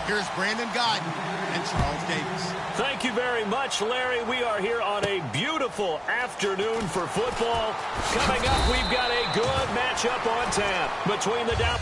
Here's Brandon Guyton and Charles Davis. Thank you very much, Larry. We are here on a beautiful afternoon for football. Coming up, we've got a good matchup on tap between the Dallas.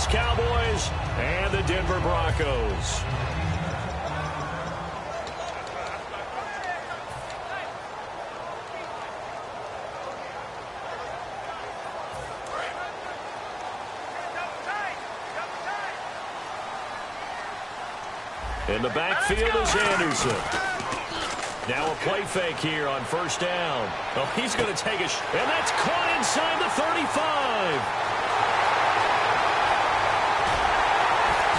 Cowboys and the Denver Broncos. In the backfield is Anderson. Now a play fake here on first down. Oh, he's going to take a and that's caught inside the 35.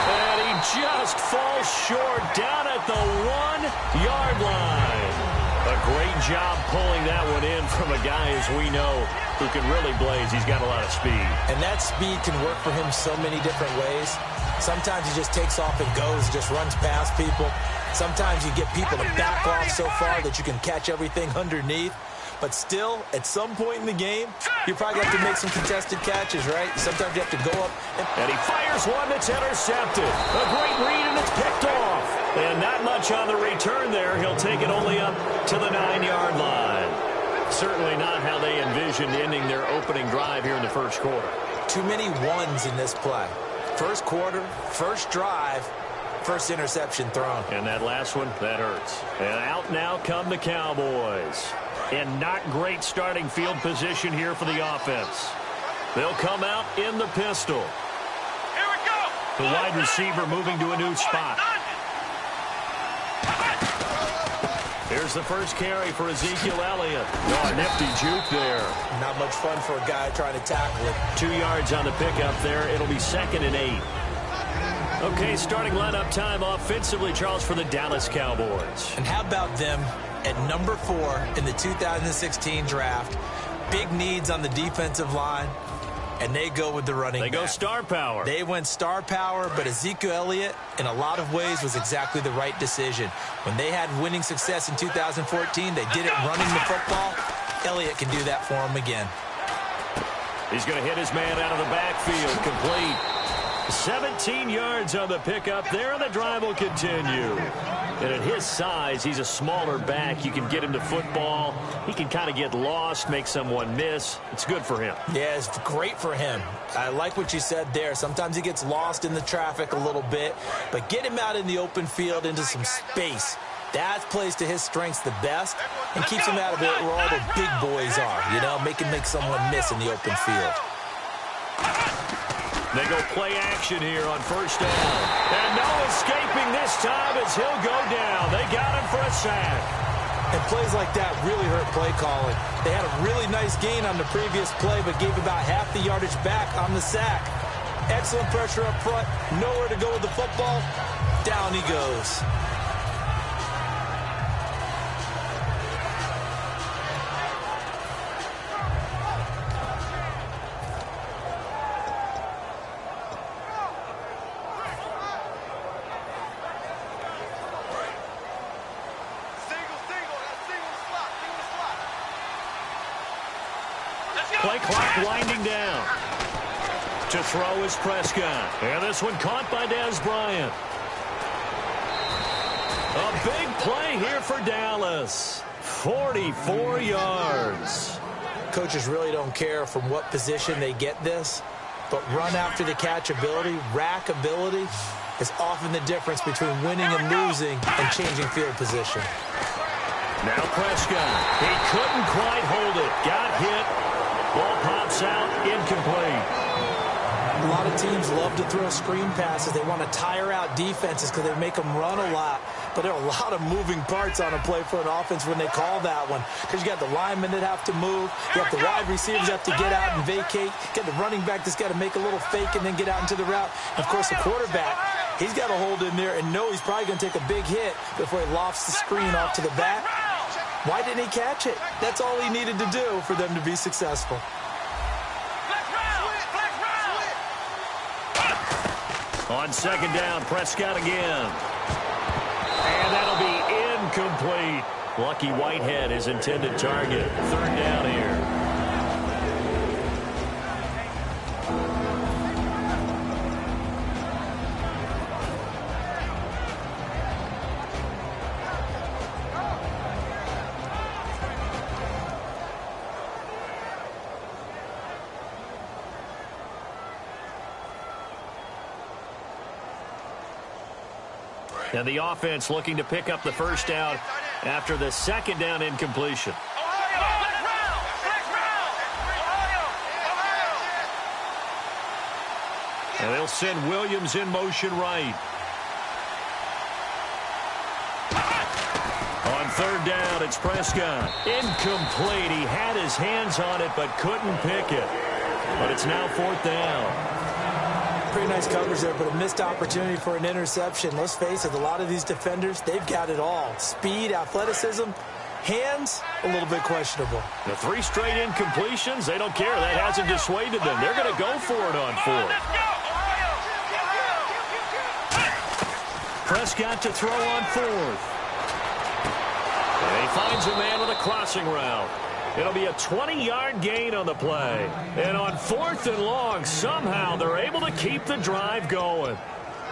And he just falls short down at the 1-yard line. A great job pulling that one in from a guy, as we know, who can really blaze. He's got a lot of speed. And that speed can work for him so many different ways. Sometimes he just takes off and goes, just runs past people. Sometimes you get people to back off so far that you can catch everything underneath. But still, at some point in the game, you probably have to make some contested catches, right? Sometimes you have to go up. And he fires one that's intercepted. A great read, and it's picked off. And not much on the return there. He'll take it only up to the 9-yard line. Certainly not how they envisioned ending their opening drive here in the first quarter. Too many ones in this play. First quarter, first drive, first interception thrown. And that last one, that hurts. And out now come the Cowboys. In not great starting field position here for the offense. They'll come out in the pistol. Here we go. The wide receiver moving to a new spot. Here's the first carry for Ezekiel Elliott. Oh, a nifty juke there. Not much fun for a guy trying to tackle it. 2 yards on the pickup there. It'll be 2nd and 8. Okay, starting lineup time offensively, Charles, for the Dallas Cowboys. And how about them at number 4 in the 2016 draft? Big needs on the defensive line, and they go with the running back. They go star power. They went star power, but Ezekiel Elliott, in a lot of ways, was exactly the right decision. When they had winning success in 2014, they did it running the football. Elliott can do that for them again. He's going to hit his man out of the backfield, complete. 17 yards on the pickup there, and the drive will continue. And at his size, he's a smaller back. You can get him to football. He can kind of get lost, make someone miss. It's good for him. Yeah, it's great for him. I like what you said there. Sometimes he gets lost in the traffic a little bit, but get him out in the open field into some space. That plays to his strengths the best and keeps him out of it where all the big boys are, you know, make someone miss in the open field. They go play action here on first down. And no escaping this time as he'll go down. They got him for a sack. And plays like that really hurt play calling. They had a really nice gain on the previous play, but gave about half the yardage back on the sack. Excellent pressure up front. Nowhere to go with the football. Down he goes. Play clock winding down. To throw is Prescott. And this one caught by Dez Bryant. A big play here for Dallas. 44 yards. Coaches really don't care from what position they get this, but run after the catch ability, rack ability, is often the difference between winning and losing and changing field position. Now Prescott. He couldn't quite hold it. Got hit. Ball pops out, incomplete. A lot of teams love to throw screen passes. They want to tire out defenses because they make them run a lot. But there are a lot of moving parts on a play for an offense when they call that one. Because you got the linemen that have to move. You have the wide receivers that have to get out and vacate. You got the running back that's got to make a little fake and then get out into the route. And of course, the quarterback, he's got to hold in there and know he's probably going to take a big hit before he lofts the screen off to the back. Why didn't he catch it? That's all he needed to do for them to be successful. On second down, Prescott again. And that'll be incomplete. Lucky Whitehead, his intended target. Third down here. And the offense looking to pick up the first down after the second down incompletion. And they'll send Williams in motion right. On third down, it's Prescott. Incomplete. He had his hands on it but couldn't pick it. But it's now fourth down. Pretty nice coverage there, but a missed opportunity for an interception. Let's face it, a lot of these defenders, they've got it all. Speed, athleticism, hands, a little bit questionable. The 3 straight incompletions, they don't care. That hasn't dissuaded them. They're going to go for it on fourth. Prescott to throw on fourth. And he finds a man with a crossing route. It'll be a 20-yard gain on the play. And on fourth and long, somehow they're able to keep the drive going.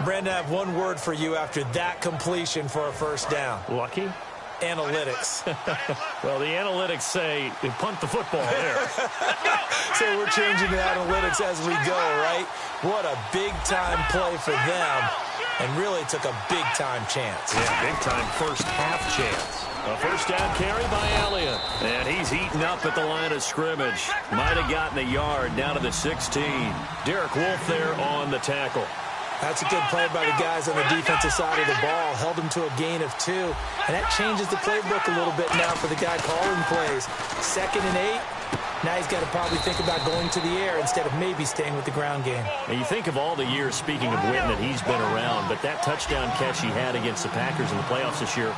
Brandon, I have one word for you after that completion for a first down. Lucky? Analytics. Well, the analytics say they punt the football there. So we're changing the analytics as we go, right? What a big-time play for them. And really took a big-time chance. Yeah, big-time first-half chance. A first down carry by Elliott. And he's eaten up at the line of scrimmage. Might have gotten a yard down to the 16. Derek Wolfe there on the tackle. That's a good play by the guys on the defensive side of the ball. Held him to a gain of 2. And that changes the playbook a little bit now for the guy calling plays. 2nd and 8. Now he's got to probably think about going to the air instead of maybe staying with the ground game. And you think of all the years, speaking of Witten, that he's been around, but that touchdown catch he had against the Packers in the playoffs this year,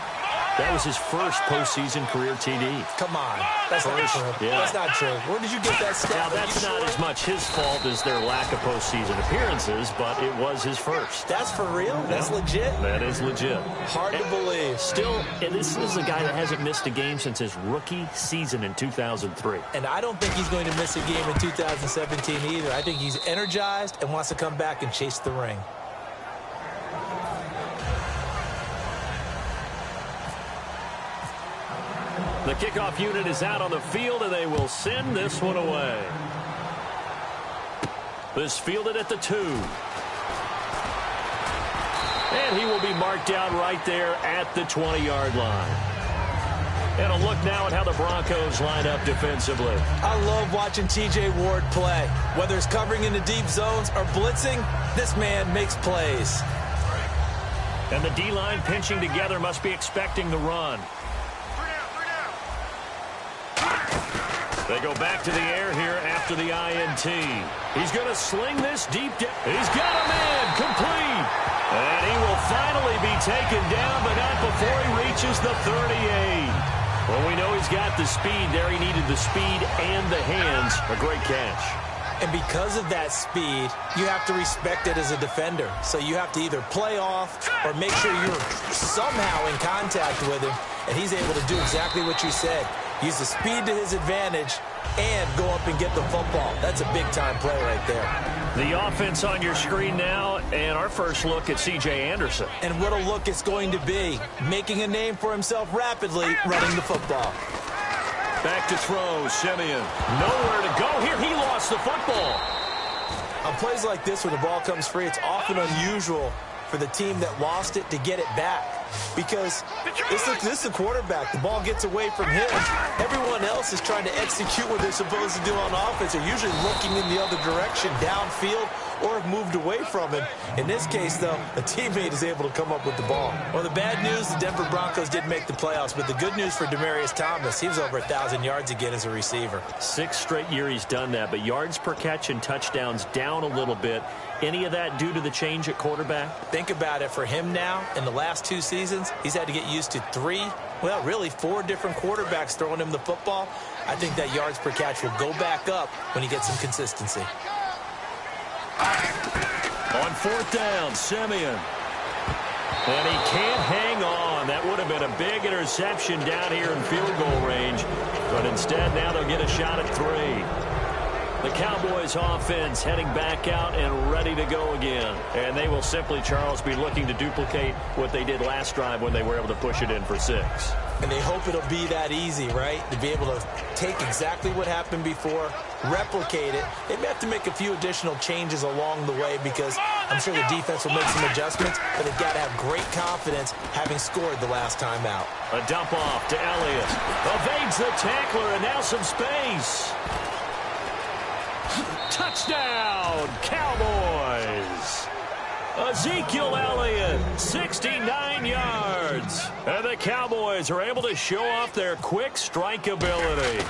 that was his first postseason career TD. Come on. That's not true. Yeah. That's not true. Where did you get that stat? Now, that's not as much his fault as their lack of postseason appearances, but it was his first. That's for real? That's legit? That is legit. Hard to believe. Still, and this is a guy that hasn't missed a game since his rookie season in 2003. And I don't think he's going to miss a game in 2017 either. I think he's energized and wants to come back and chase the ring. The kickoff unit is out on the field, and they will send this one away. This fielded at the 2. And he will be marked down right there at the 20-yard line. And a look now at how the Broncos line up defensively. I love watching T.J. Ward play. Whether it's covering in the deep zones or blitzing, this man makes plays. And the D-line pinching together must be expecting the run. They go back to the air here after the INT. He's going to sling this deep down. He's got a man complete. And he will finally be taken down, but not before he reaches the 38. Well, we know he's got the speed there. He needed the speed and the hands. A great catch. And because of that speed, you have to respect it as a defender. So you have to either play off or make sure you're somehow in contact with him. And he's able to do exactly what you said. Use the speed to his advantage and go up and get the football. That's a big-time play right there. The offense on your screen now, and our first look at C.J. Anderson. And what a look it's going to be. Making a name for himself rapidly, running the football. Back to throw, Simeon. Nowhere to go here. He lost the football. On plays like this where the ball comes free, it's often unusual for the team that lost it to get it back. because this is the quarterback. The ball gets away from him. Everyone else is trying to execute what they're supposed to do on offense. They're usually looking in the other direction, downfield, or have moved away from him. In this case, though, a teammate is able to come up with the ball. Well, the bad news, the Denver Broncos did make the playoffs, but the good news for Demaryius Thomas, he was over 1,000 yards again as a receiver. 6th straight year he's done that, but yards per catch and touchdowns down a little bit. Any of that due to the change at quarterback? Think about it. For him now, in the last 2 seasons, he's had to get used to 4 different quarterbacks throwing him the football. I think that yards per catch will go back up when he gets some consistency. On 4th down, Simeon. And he can't hang on. That would have been a big interception down here in field goal range. But instead, now they'll get a shot at 3. The Cowboys offense heading back out and ready to go again. And they will simply, Charles, be looking to duplicate what they did last drive when they were able to push it in for 6. And they hope it'll be that easy, right? To be able to take exactly what happened before, replicate it. They may have to make a few additional changes along the way because I'm sure the defense will make some adjustments, but they've got to have great confidence having scored the last time out. A dump off to Elliott. Evades the tackler and now some space. Touchdown, Cowboys! Ezekiel Elliott, 69 yards. And the Cowboys are able to show off their quick strike ability.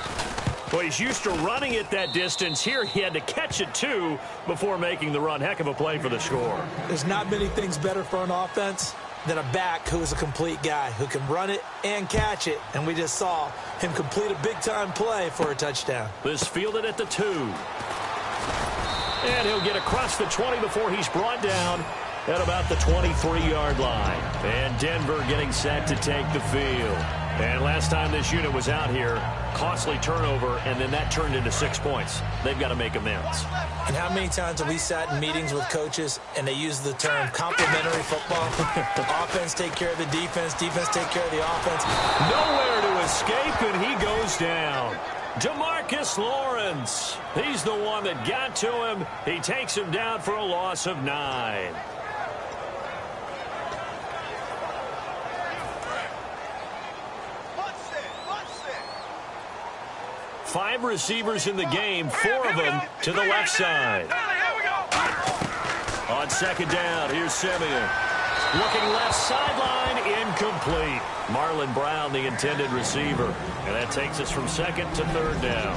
Well, he's used to running it that distance. Here he had to catch it, too, before making the run. Heck of a play for the score. There's not many things better for an offense than a back who is a complete guy, who can run it and catch it. And we just saw him complete a big-time play for a touchdown. This fielded at the 2. And he'll get across the 20 before he's brought down at about the 23-yard line. And Denver getting set to take the field. And last time this unit was out here, costly turnover, and then that turned into 6 points. They've got to make amends. And how many times have we sat in meetings with coaches and they use the term complementary football? Offense take care of the defense, defense take care of the offense. Nowhere to escape, and he goes down. DeMarcus Lawrence. He's the one that got to him. He takes him down for a loss of 9. Five receivers in the game, 4 of them to the left side. On 2nd down, here's Simeon. Looking left sideline, incomplete. Marlon Brown, the intended receiver. And that takes us from 2nd to 3rd down.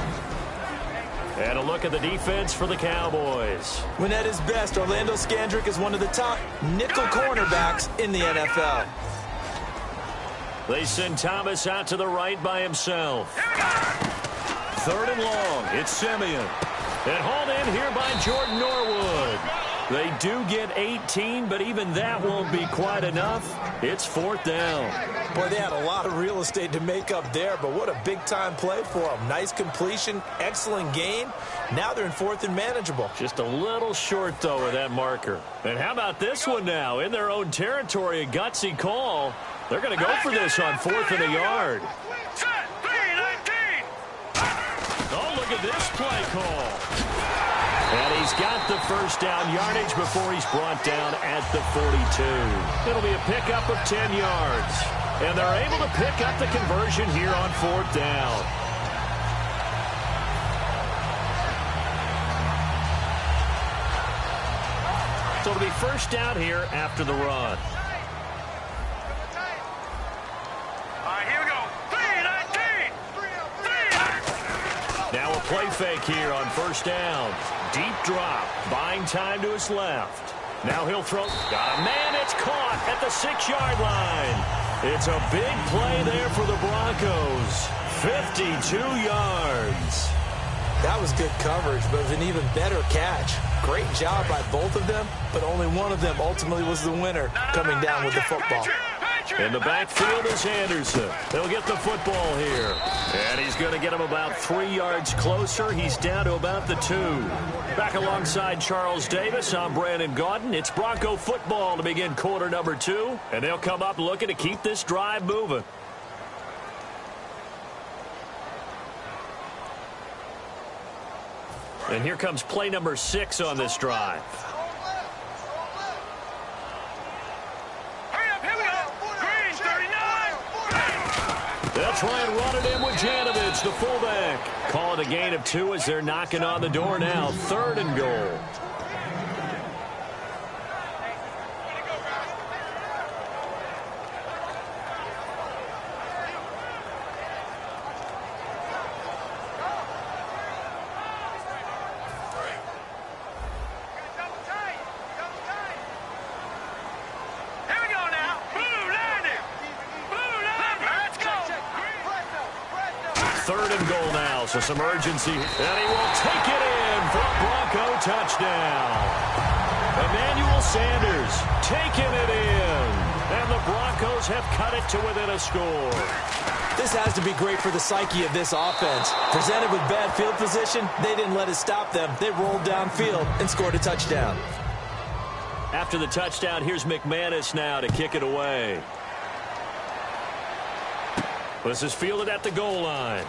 And a look at the defense for the Cowboys. When at his best, Orlando Scandrick is one of the top nickel cornerbacks in the NFL. They send Thomas out to the right by himself. 3rd and long. It's Simeon. And hauled in here by Jordan Norwood. They do get 18, but even that won't be quite enough. It's 4th down. Boy, they had a lot of real estate to make up there, but what a big-time play for them. Nice completion, excellent gain. Now they're in 4th and manageable. Just a little short, though, of that marker. And how about this one now? In their own territory, a gutsy call. They're going to go for this on 4th and a yard. Oh, look at this play call. And he's got the 1st down yardage before he's brought down at the 42. It'll be a pickup of 10 yards. And they're able to pick up the conversion here on 4th down. So it'll be 1st down here after the run. Now a play fake here on 1st down. Deep drop, buying time to his left. Now he'll throw. Got a man, it's caught at the 6-yard line. It's a big play there for the Broncos. 52 yards. That was good coverage, but it was an even better catch. Great job by both of them, but only one of them ultimately was the winner coming down with the football. In the backfield is Anderson. They'll get the football here. And he's going to get him about 3 yards closer. He's down to about the 2. Back alongside Charles Davis, I'm Brandon Gaudin. It's Bronco football to begin quarter number 2. And they'll come up looking to keep this drive moving. And here comes play number 6 on this drive. slotted in with Janovich, the fullback. Call it a gain of 2 as they're knocking on the door now. 3rd and goal. So some urgency, and he will take it in for a Bronco touchdown. Emmanuel Sanders taking it in, and the Broncos have cut it to within a score. This has to be great for the psyche of this offense. Presented with bad field position, they didn't let it stop them. They rolled downfield and scored a touchdown. After the touchdown, here's McManus now to kick it away. This is fielded at the goal line.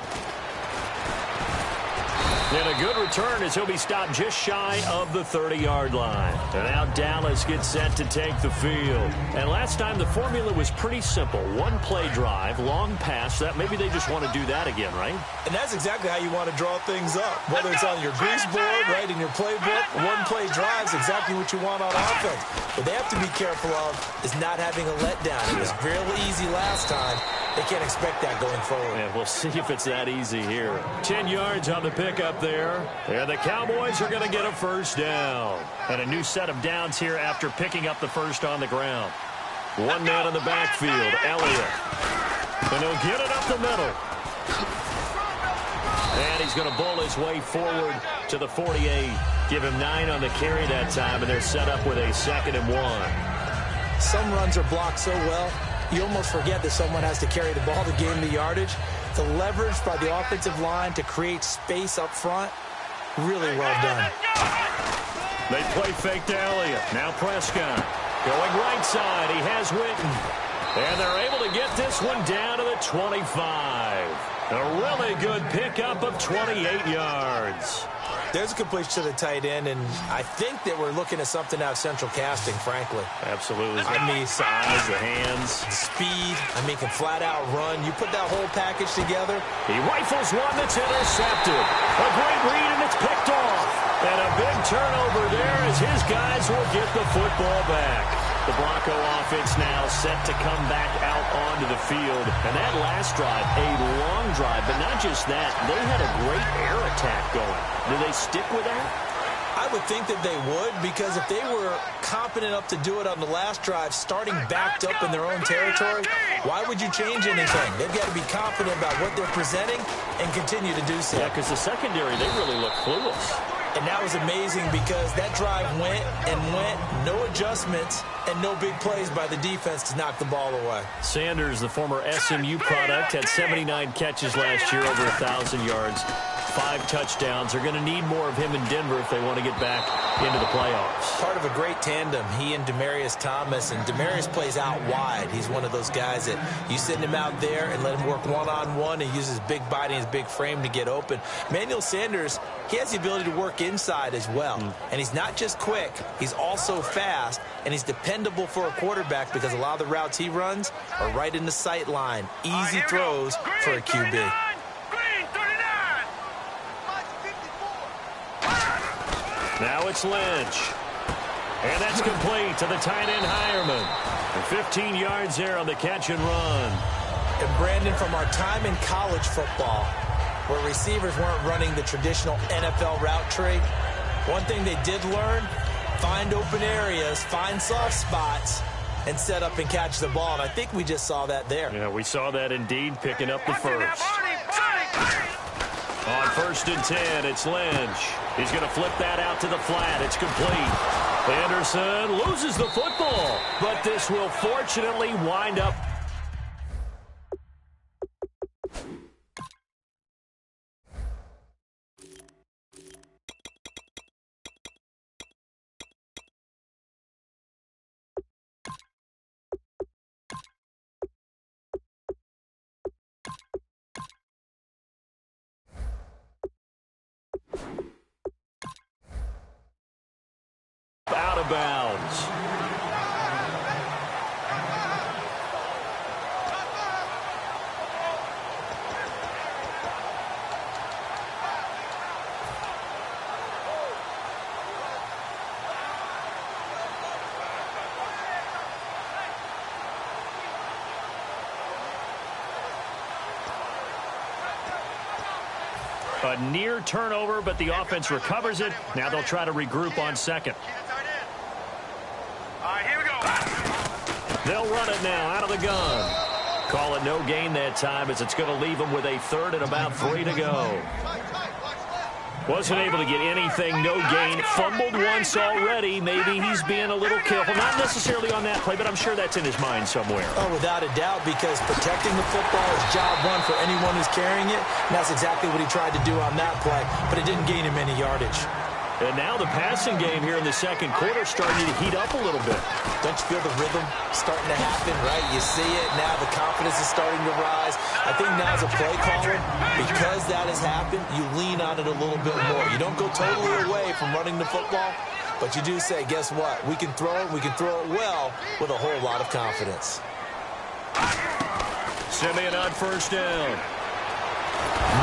And a good return as he'll be stopped just shy of the 30-yard line. And now Dallas gets set to take the field. And last time the formula was pretty simple. One play drive, long pass. That maybe they just want to do that again, right? And that's exactly how you want to draw things up. Whether it's on your grease board, right, in your playbook, one play drive is exactly what you want on offense. What they have to be careful of is not having a letdown. It was really easy last time. They can't expect that going forward. Yeah, we'll see if it's that easy here. 10 yards on the pickup there. And the Cowboys are going to get a first down. And a new set of downs here after picking up the first on the ground. One man in the backfield, Elliott. And he'll get it up the middle. And he's going to bowl his way forward to the 48. Give him 9 on the carry that time, and they're set up with a 2nd and 1. Some runs are blocked so well, you almost forget that someone has to carry the ball to gain the yardage. The leverage by the offensive line to create space up front, really well done. They play fake to Elliott. Now Prescott going right side. He has Witten. And they're able to get this one down to the 25. A really good pickup of 28 yards. There's a completion to the tight end, and I think that we're looking at something out of central casting, frankly. Absolutely. I mean, size, the hands. Speed. I mean, can flat out run. You put that whole package together. He rifles one that's intercepted. A great read, and it's picked off. And a big turnover there as his guys will get the football back. The Bronco offense now set to come back out onto the field. And that last drive, a long drive, but not just that. They had a great air attack going. Do they stick with that? I would think that they would, because if they were confident enough to do it on the last drive, starting backed up in their own territory, why would you change anything? They've got to be confident about what they're presenting and continue to do so. Yeah, because the secondary, they really look clueless. And that was amazing because that drive went and went, no adjustments, and no big plays by the defense to knock the ball away. Sanders, the former SMU product, had 79 catches last year, over 1,000 yards, 5 touchdowns. They're going to need more of him in Denver if they want to get back into the playoffs. Part of a great tandem, he and Demaryius Thomas, and Demaryius plays out wide. He's one of those guys that you send him out there and let him work one-on-one and use his big body and his big frame to get open. Emmanuel Sanders, he has the ability to work inside as well. And he's not just quick, he's also fast, and he's dependable for a quarterback because a lot of the routes he runs are right in the sight line. Easy throws for a QB. Now it's Lynch. And that's complete to the tight end Hireman. And 15 yards there on the catch and run. And Brandon, from our time in college football, where receivers weren't running the traditional NFL route tree, one thing they did learn, find open areas, find soft spots, and set up and catch the ball. And I think we just saw that there. Yeah, we saw that indeed, picking up the first. On 1st and 10, it's Lynch. He's going to flip that out to the flat. It's complete. Anderson loses the football, but this will fortunately wind up. Out of bounds. A near turnover, but the offense recovers it. Now they'll try to regroup on second. All right, here we go. They'll run it now out of the gun. Call it no gain that time as it's going to leave them with a third and about 3 to go. Wasn't able to get anything, no gain. Fumbled once already. Maybe he's being a little careful. Not necessarily on that play, but I'm sure that's in his mind somewhere. Oh, without a doubt, because protecting the football is job one for anyone who's carrying it. And that's exactly what he tried to do on that play, but it didn't gain him any yardage. And now the passing game here in the second quarter starting to heat up a little bit. Don't you feel the rhythm starting to happen, right? You see it now. The confidence is starting to rise. I think now as a play caller, because that has happened, you lean on it a little bit more. You don't go totally away from running the football, but you do say, guess what? We can throw it. We can throw it well with a whole lot of confidence. Simeon on first down.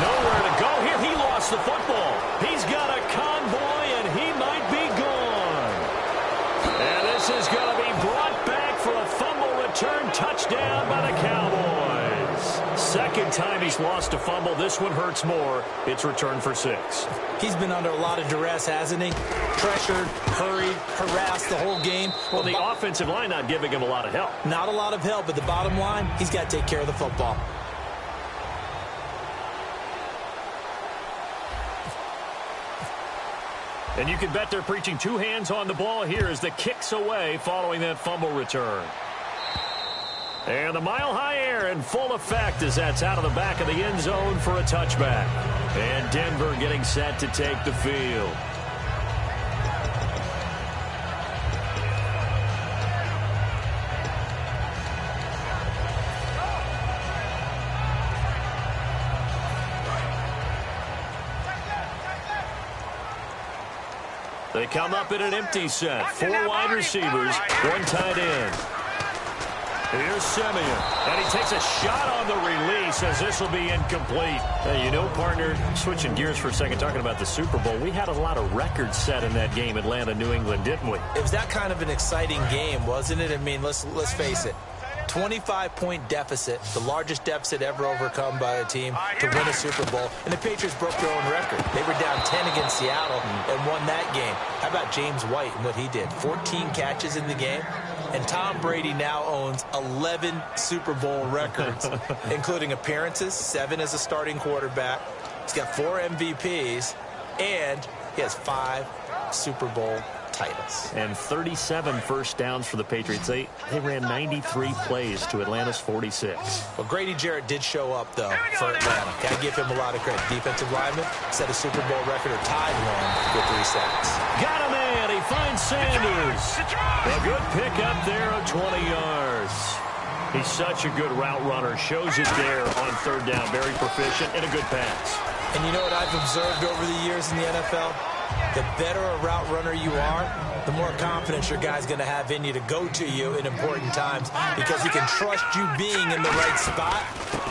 Nowhere to go here. He lost the football. He's got a convoy, and he might be gone. And this is going to be brought back for a fumble return touchdown by the Cowboys. Second time he's lost a fumble. This one hurts more. It's returned for 6. He's been under a lot of duress, hasn't he? Pressured, hurried, harassed the whole game. Well, the offensive line not giving him a lot of help. Not a lot of help, but the bottom line, he's got to take care of the football. And you can bet they're preaching 2 hands on the ball here as the kick's away following that fumble return. And the mile-high air in full effect as that's out of the back of the end zone for a touchback. And Denver getting set to take the field. They come up in an empty set. 4 wide receivers, 1 tight end. Here's Simeon, and he takes a shot on the release as this will be incomplete. Hey, you know, partner, switching gears for a second, talking about the Super Bowl, we had a lot of records set in that game, Atlanta-New England, didn't we? It was that kind of an exciting game, wasn't it? I mean, let's face it. 25-point deficit, the largest deficit ever overcome by a team to win a Super Bowl. And the Patriots broke their own record. They were down 10 against Seattle and won that game. How about James White and what he did? 14 catches in the game. And Tom Brady now owns 11 Super Bowl records, including appearances, 7 as a starting quarterback. He's got 4 MVPs, and he has 5 Super Bowl titles. And 37 first downs for the Patriots. They ran 93 plays to Atlanta's 46. Well, Grady Jarrett did show up, though, for Atlanta. Got to give him a lot of credit. Defensive lineman set a Super Bowl record or tied one with 3 sacks. Got a man. He finds Sanders. A good pickup there of 20 yards. He's such a good route runner. Shows it there on third down. Very proficient and a good pass. And you know what I've observed over the years in the NFL? The better a route runner you are, the more confidence your guy's going to have in you to go to you in important times because he can trust you being in the right spot,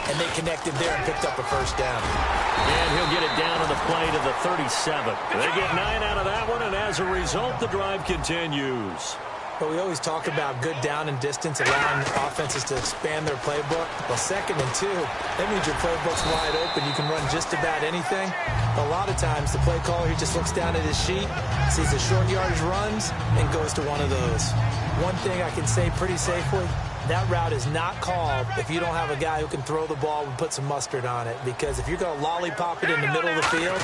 and they connected there and picked up a first down. And he'll get it down on the play to the 37. They get 9 out of that one, and as a result, the drive continues. But we always talk about good down and distance, allowing offenses to expand their playbook. Well, 2nd and 2, that means your playbook's wide open. You can run just about anything. A lot of times, the play caller, he just looks down at his sheet, sees the short yardage runs, and goes to one of those. One thing I can say pretty safely, that route is not called if you don't have a guy who can throw the ball and put some mustard on it. Because if you're going to lollipop it in the middle of the field,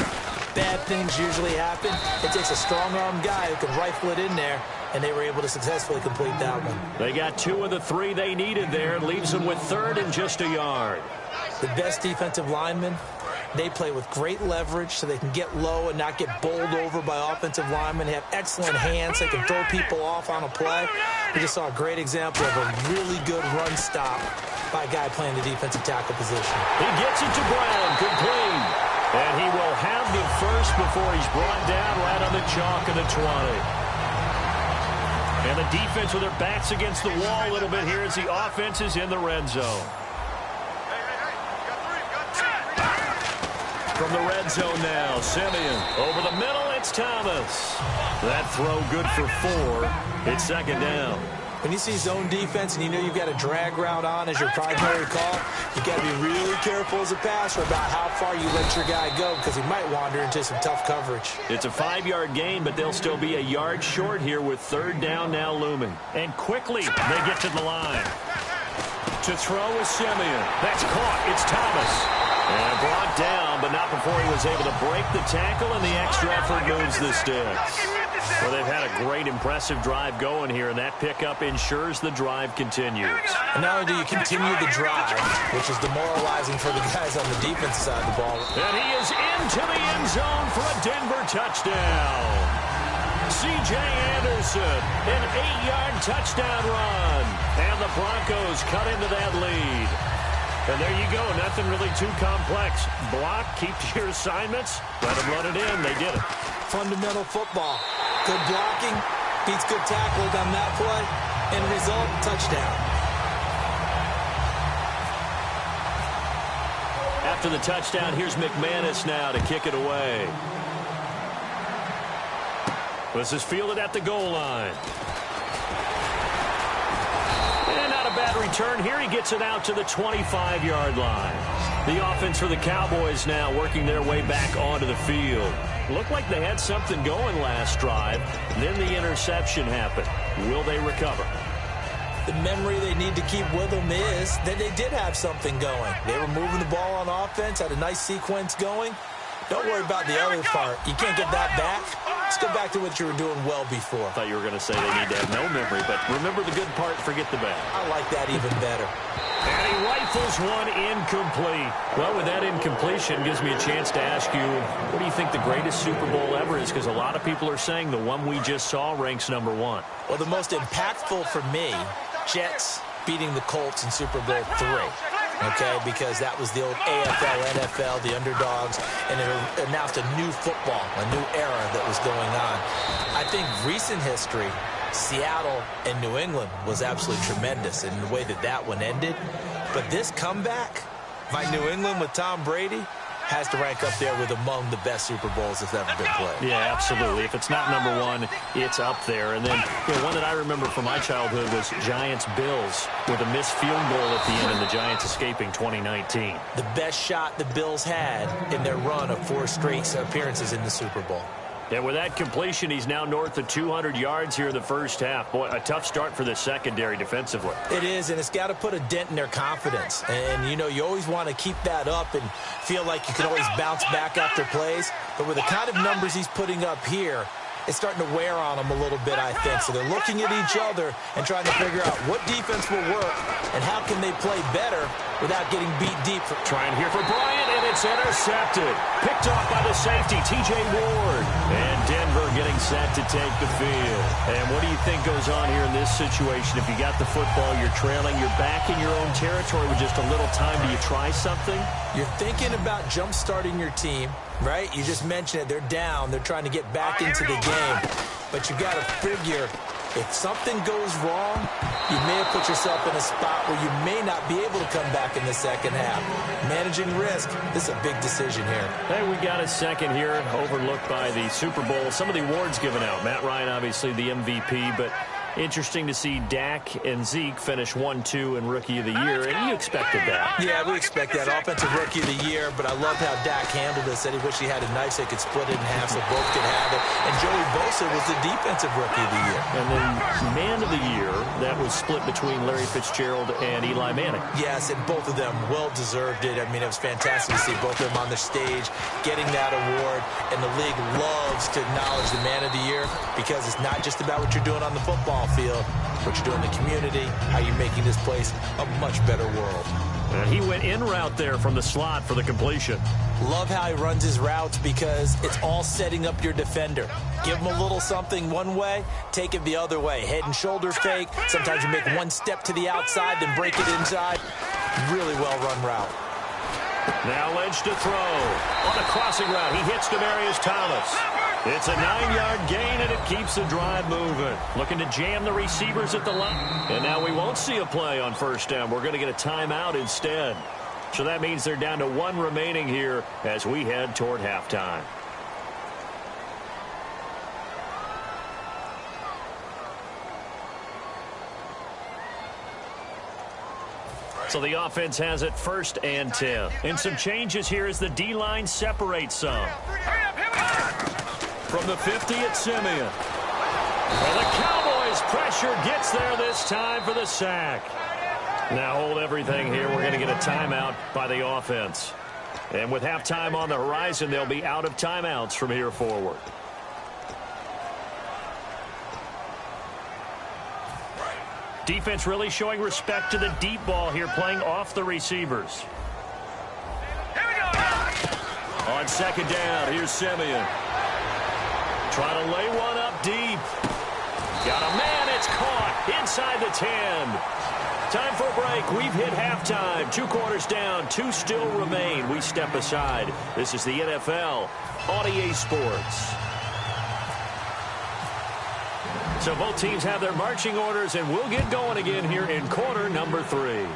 bad things usually happen. It takes a strong-arm guy who can rifle it in there, and they were able to successfully complete that one. They got 2 of the 3 they needed there. Leaves them with 3rd and just a yard. The best defensive linemen, they play with great leverage so they can get low and not get bowled over by offensive linemen. They have excellent hands. They can throw people off on a play. We just saw a great example of a really good run stop by a guy playing the defensive tackle position. He gets it to Brown, complete. And he will have the first before he's brought down right on the chalk of the 20. And the defense with their backs against the wall a little bit here as the offense is in the red zone. From the red zone now, Simeon. Over the middle, it's Thomas. That throw good for 4. It's 2nd down. When you see zone defense and you know you've got a drag route on as your primary call, you got to be really careful as a passer about how far you let your guy go because he might wander into some tough coverage. It's a 5-yard gain, but they'll still be a yard short here with third down now looming. And quickly they get to the line. To throw is Simeon. That's caught. It's Thomas. And brought down, but not before he was able to break the tackle, and the extra effort moves the sticks. Well, they've had a great, impressive drive going here, and that pickup ensures the drive continues. And not only do you continue the drive, which is demoralizing for the guys on the defensive side of the ball. And he is into the end zone for a Denver touchdown. C.J. Anderson, an 8-yard touchdown run. And the Broncos cut into that lead. And there you go, nothing really too complex. Block, keep to your assignments, let them run it in. They did it. Fundamental football. Good blocking, beats good tackling on that play. End result, touchdown. After the touchdown, here's McManus now to kick it away. This is fielded at the goal line. And not a bad return here. He gets it out to the 25-yard line. The offense for the Cowboys now working their way back onto the field. Looked like they had something going last drive. Then the interception happened. Will they recover? The memory they need to keep with them is that they did have something going. They were moving the ball on offense, had a nice sequence going. Don't worry about the other part. You can't get that back. Let's go back to what you were doing well before. I thought you were going to say they need to have no memory, but remember the good part, forget the bad. I like that even better. And he rifles one incomplete. Well, with that incompletion, gives me a chance to ask you, what do you think the greatest Super Bowl ever is? Because a lot of people are saying the one we just saw ranks #1. Well, the most impactful for me, Jets beating the Colts in Super Bowl III. Okay, because that was the old AFL, NFL, the underdogs, and it announced a new football, a new era that was going on. I think recent history, Seattle and New England was absolutely tremendous in the way that that one ended. But this comeback by New England with Tom Brady has to rank up there with among the best Super Bowls that's ever been played. Yeah, absolutely. If it's not #1, it's up there. And then one that I remember from my childhood was Giants-Bills with a missed field goal at the end and the Giants escaping 2019. The best shot the Bills had in their run of 4 straight appearances in the Super Bowl. And with that completion, he's now north of 200 yards here in the first half. Boy, a tough start for the secondary defensively. It is, and it's got to put a dent in their confidence. And, you know, you always want to keep that up and feel like you can always bounce back after plays. But with the kind of numbers he's putting up here, it's starting to wear on them a little bit, I think. So they're looking at each other and trying to figure out what defense will work and how can they play better without getting beat deep. Trying here for Bryant, and it's intercepted. Picked off by the safety, T.J. Ward. And Denver getting set to take the field. And what do you think goes on here in this situation? If you got the football, you're trailing, you're back in your own territory with just a little time. Do you try something? You're thinking about jump-starting your team, right? You just mentioned it. They're down. They're trying to get back into the game. But you got to figure, if something goes wrong, you may have put yourself in a spot where you may not be able to come back in the second half. Managing risk, this is a big decision here. Hey, we got a second here, overlooked by the Super Bowl. Some of the awards given out. Matt Ryan, obviously the MVP, but interesting to see Dak and Zeke finish 1-2 in Rookie of the Year, and you expected that. Yeah, we expect that. Offensive Rookie of the Year, but I love how Dak handled it. Said he wished he had a knife so he could split it in half so both could have it. And Joey Bosa was the Defensive Rookie of the Year. And then Man of the Year, that was split between Larry Fitzgerald and Eli Manning. Yes, and both of them well-deserved it. I mean, it was fantastic to see both of them on the stage getting that award. And the league loves to acknowledge the Man of the Year because it's not just about what you're doing on the football field, what you're doing in the community, how you're making this place a much better world. And he went in route there from the slot for the completion. Love how he runs his routes because it's all setting up your defender. Give him a little something one way, take it the other way. Head and shoulder fake. Sometimes you make one step to the outside, then break it inside. Really well-run route. Now Lynch to throw. On a crossing route, he hits Demaryius Thomas. It's a 9-yard gain, and it keeps the drive moving. Looking to jam the receivers at the line. And now we won't see a play on first down. We're going to get a timeout instead. So that means they're down to 1 remaining here as we head toward halftime. So the offense has it 1st and 10. And some changes here as the D-line separates some. From the 50, it's Simeon. Well, the Cowboys' pressure gets there this time for the sack. Now hold everything here. We're going to get a timeout by the offense. And with halftime on the horizon, they'll be out of timeouts from here forward. Defense really showing respect to the deep ball here, playing off the receivers. On 2nd down, here's Simeon. Trying to lay one up deep. Got a man, it's caught inside the 10. Time for a break. We've hit halftime. 2 quarters down, 2 still remain. We step aside. This is the NFL on EA Sports. So both teams have their marching orders, and we'll get going again here in quarter number 3.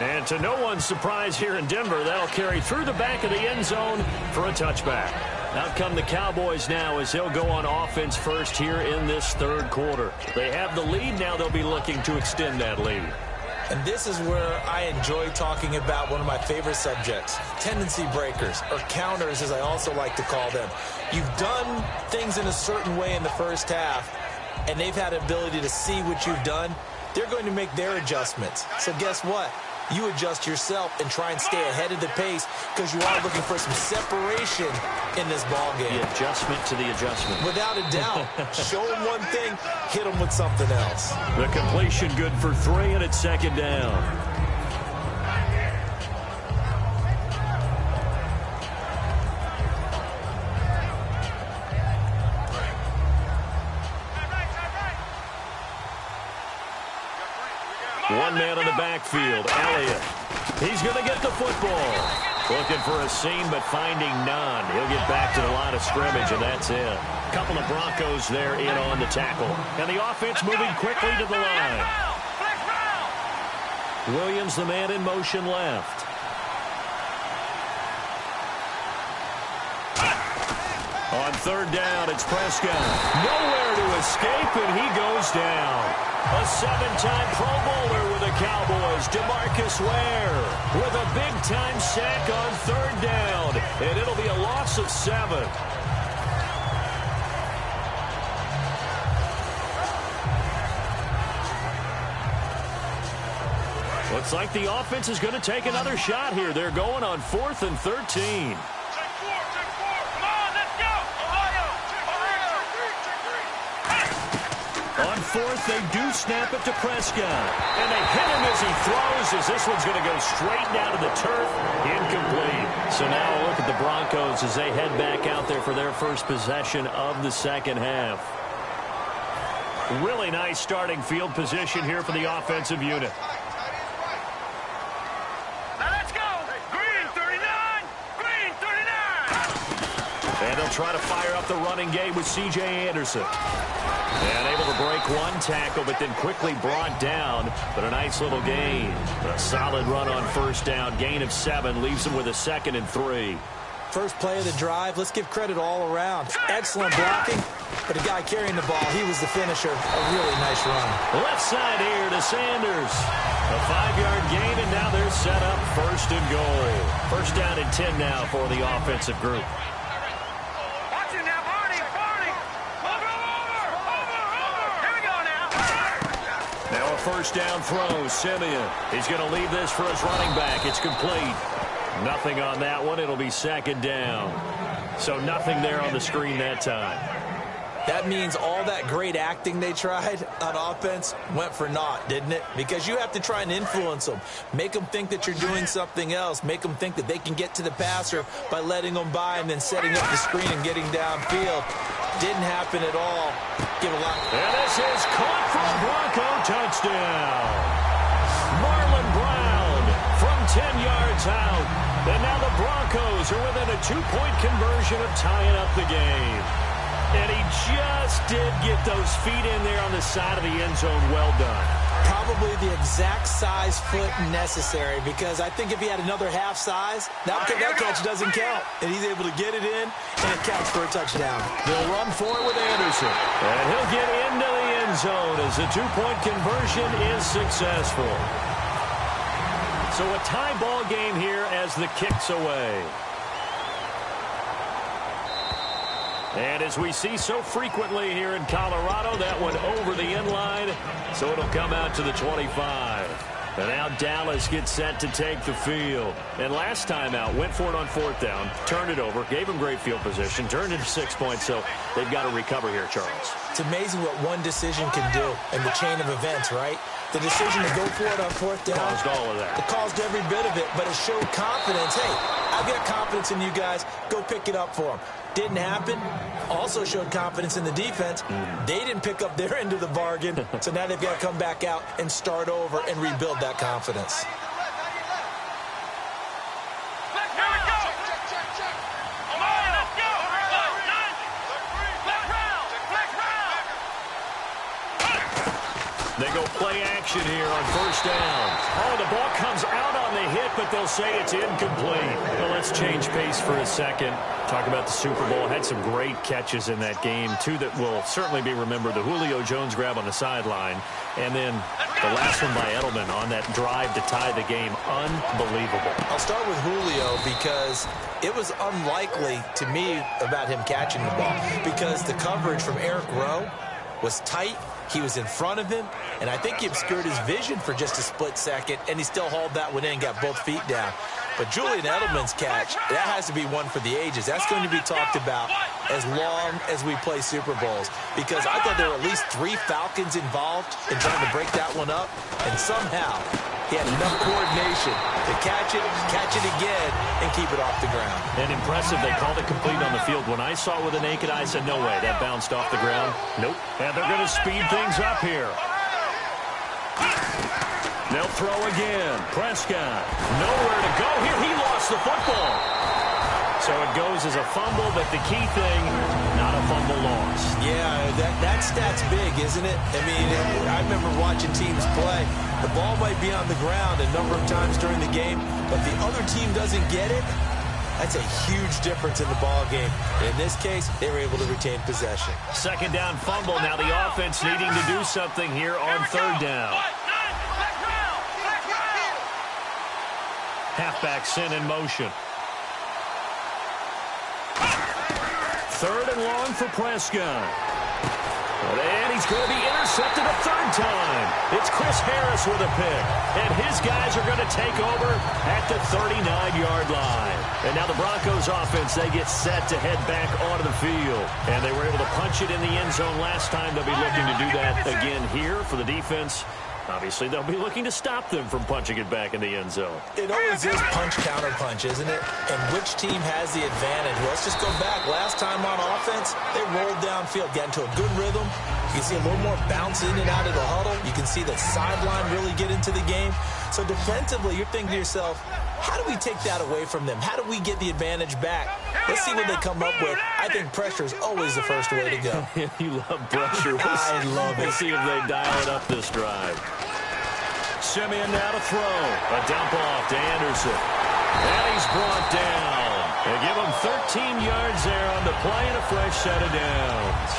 And to no one's surprise here in Denver, that'll carry through the back of the end zone for a touchback. Out come the Cowboys now as they'll go on offense first here in this 3rd quarter. They have the lead. Now they'll be looking to extend that lead. And this is where I enjoy talking about one of my favorite subjects, tendency breakers, or counters as I also like to call them. You've done things in a certain way in the first half, and they've had the ability to see what you've done. They're going to make their adjustments. So guess what? You adjust yourself and try and stay ahead of the pace because you are looking for some separation in this ball game. The adjustment to the adjustment. Without a doubt. Show them one thing, hit them with something else. The completion good for 3, and it's 2nd down. One man on the backfield, Elliott. He's going to get the football. Looking for a seam, but finding none. He'll get back to the line of scrimmage, and that's it. A couple of Broncos there in on the tackle. And the offense moving quickly to the line. Williams, the man in motion left. On 3rd down, it's Prescott. Nowhere to escape, and he goes down. A 7-time Pro Bowler with the Cowboys, DeMarcus Ware, with a big-time sack on 3rd down, and it'll be a loss of 7. Looks like the offense is going to take another shot here. They're going on 4th and 13. On 4th, they do snap it to Prescott. And they hit him as he throws, as this one's going to go straight down to the turf. Incomplete. So now a look at the Broncos as they head back out there for their first possession of the 2nd half. Really nice starting field position here for the offensive unit. Now let's go. Green 39. Green 39. And they'll try to fire up the running game with C.J. Anderson. And able to break one tackle, but then quickly brought down. But a nice little gain. A solid run on 1st down. Gain of 7 leaves them with a 2nd and 3. First play of the drive, let's give credit all around. Excellent blocking, but the guy carrying the ball, he was the finisher. A really nice run. Left side here to Sanders. A 5-yard gain, and now they're set up 1st and goal. 1st down and 10 now for the offensive group. Now a 1st down throw, Simeon. He's going to leave this for his running back. It's complete. Nothing on that one. It'll be 2nd down. So nothing there on the screen that time. That means all that great acting they tried on offense went for naught, didn't it? Because you have to try and influence them. Make them think that you're doing something else. Make them think that they can get to the passer by letting them by and then setting up the screen and getting downfield. Didn't happen at all. Give a lot. And this is caught for a Bronco touchdown. Marlon Brown from 10 yards out. And now the Broncos are within a 2-point conversion of tying up the game. And he just did get those feet in there on the side of the end zone. Well done. Probably the exact size foot necessary, because I think if he had another half size, that catch doesn't count. And he's able to get it in, and it counts for a touchdown. They'll run for it with Anderson. And he'll get into the end end zone as the two-point conversion is successful. So a tie ball game here as the kick's away. And as we see so frequently here in Colorado, that one over the end line, so it'll come out to the 25. And now Dallas gets set to take the field. And last time out, went for it on fourth down, turned it over, gave them great field position, turned it to 6 points, so they've got to recover here, Charles. It's amazing what one decision can do in the chain of events, right? The decision to go for it on fourth down. Caused all of that. It caused every bit of it, but it showed confidence. Hey, I've got confidence in you guys. Go pick it up for them. Didn't happen. Also showed confidence in the defense. They didn't pick up their end of the bargain, so now they've got to come back out and start over and rebuild that confidence. They go play action here on first down. Oh, the ball comes out on the hit, but they'll say it's incomplete. Well, let's change pace for a second. Talk about the Super Bowl. Had some great catches in that game, two that will certainly be remembered. The Julio Jones grab on the sideline, and then the last one by Edelman on that drive to tie the game. Unbelievable. I'll start with Julio because it was unlikely to me about him catching the ball because the coverage from Eric Rowe was tight. He was in front of him, and I think he obscured his vision for just a split second, and he still hauled that one in, got both feet down. But Julian Edelman's catch, that has to be one for the ages. That's going to be talked about as long as we play Super Bowls, because I thought there were at least 3 Falcons involved in trying to break that one up, and somehow he had enough coordination to catch it again, and keep it off the ground. And impressive, they called it complete on the field. When I saw it with the naked eye, I said, no way, that bounced off the ground. Nope. And they're going to speed things up here. They'll throw again. Prescott, nowhere to go here. He lost the football. So it goes as a fumble, but the key thing, not a fumble loss. Yeah, that stat's big, isn't it? I mean, I remember watching teams play. The ball might be on the ground a number of times during the game, but the other team doesn't get it. That's a huge difference in the ball game. In this case, they were able to retain possession. Second down fumble. Now the offense needing to do something here on third down. Halfback sent in motion. Third and long for Prescott. And he's going to be intercepted a third time. It's Chris Harris with a pick. And his guys are going to take over at the 39-yard line. And now the Broncos offense, they get set to head back onto the field. And they were able to punch it in the end zone last time. They'll be looking to do that again here for the defense. Obviously, they'll be looking to stop them from punching it back in the end zone. It always is punch-counter-punch, isn't it? And which team has the advantage? Well, let's just go back. Last time on offense, they rolled downfield, got into a good rhythm. You can see a little more bounce in and out of the huddle. You can see the sideline really get into the game. So defensively, you're thinking to yourself, how do we take that away from them? How do we get the advantage back? Let's see what they come up with. I think pressure is always the first way to go. You love pressure. I love it. We'll see if they dial it up this drive. Simeon now to throw. A dump off to Anderson. And he's brought down. They give him 13 yards there on the play and a fresh set of downs.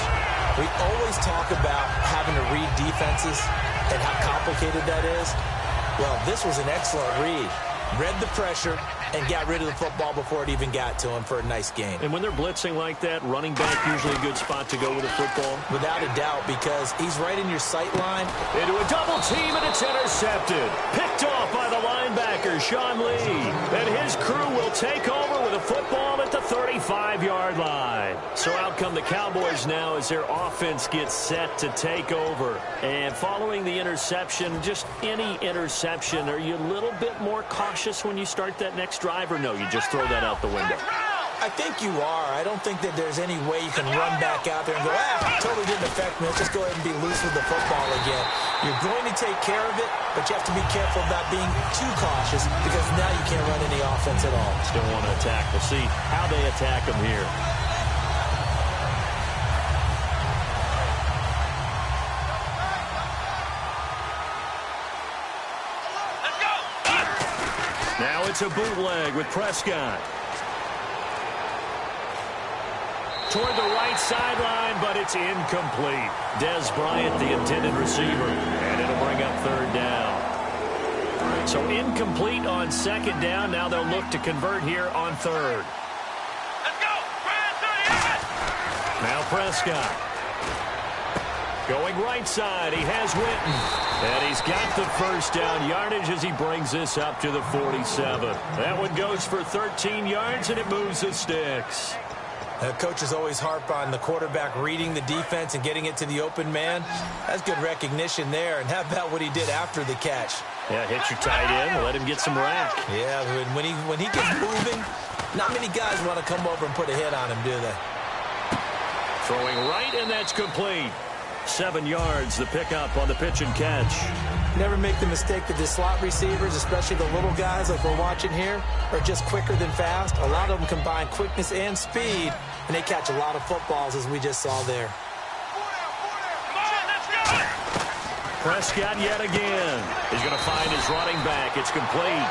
We always talk about having to read defenses and how complicated that is. Well, this was an excellent read. Read the pressure and got rid of the football before it even got to him for a nice game. And when they're blitzing like that, running back usually a good spot to go with a football? Without a doubt, because he's right in your sight line. Into a double team, and it's intercepted. Picked off by the linebacker, Sean Lee. And his crew will take over with a football at the 35-yard line. So out come the Cowboys now as their offense gets set to take over. And following the interception, just any interception, are you a little bit more cautious when you start that next drive, or no, you just throw that out the window? I think you are. I don't think that there's any way you can run back out there and go, totally didn't affect me. Let's just go ahead and be loose with the football again. You're going to take care of it, but you have to be careful about being too cautious because now you can't run any offense at all. Still want to attack. We'll see how they attack them here. Now it's a bootleg with Prescott. toward the right sideline, but it's incomplete. Des Bryant, the intended receiver, and it'll bring up third down. So incomplete on second down. Now they'll look to convert here on third. Let's go. Now Prescott. Going right side, he has Witten. And he's got the first down yardage as he brings this up to the 47. That one goes for 13 yards, and it moves the sticks. Coaches always harp on the quarterback reading the defense and getting it to the open man. That's good recognition there. And how about what he did after the catch? Yeah, hit your tight end, let him get some rack. Yeah, when he gets moving, not many guys want to come over and put a hit on him, do they? Throwing right, and that's complete. 7 yards, the pickup on the pitch and catch. Never make the mistake that the slot receivers, especially the little guys like we're watching here, are just quicker than fast. A lot of them combine quickness and speed, and they catch a lot of footballs, as we just saw there. Prescott yet again. He's going to find his running back. It's complete.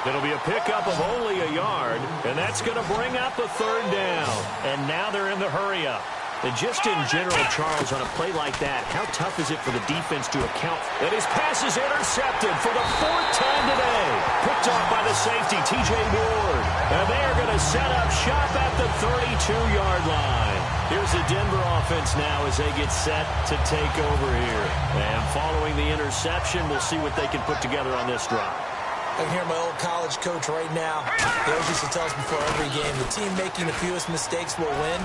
It'll be a pickup of only a yard, and that's going to bring up a third down. And now they're in the hurry-up. And just in general, Charles, on a play like that, how tough is it for the defense to account? And his pass is intercepted for the 4th time today. Picked off by the safety, T.J. Ward. And they are going to set up shop at the 32-yard line. Here's the Denver offense now as they get set to take over here. And following the interception, we'll see what they can put together on this drive. I can hear my old college coach right now. He always used to tell us before every game, the team making the fewest mistakes will win.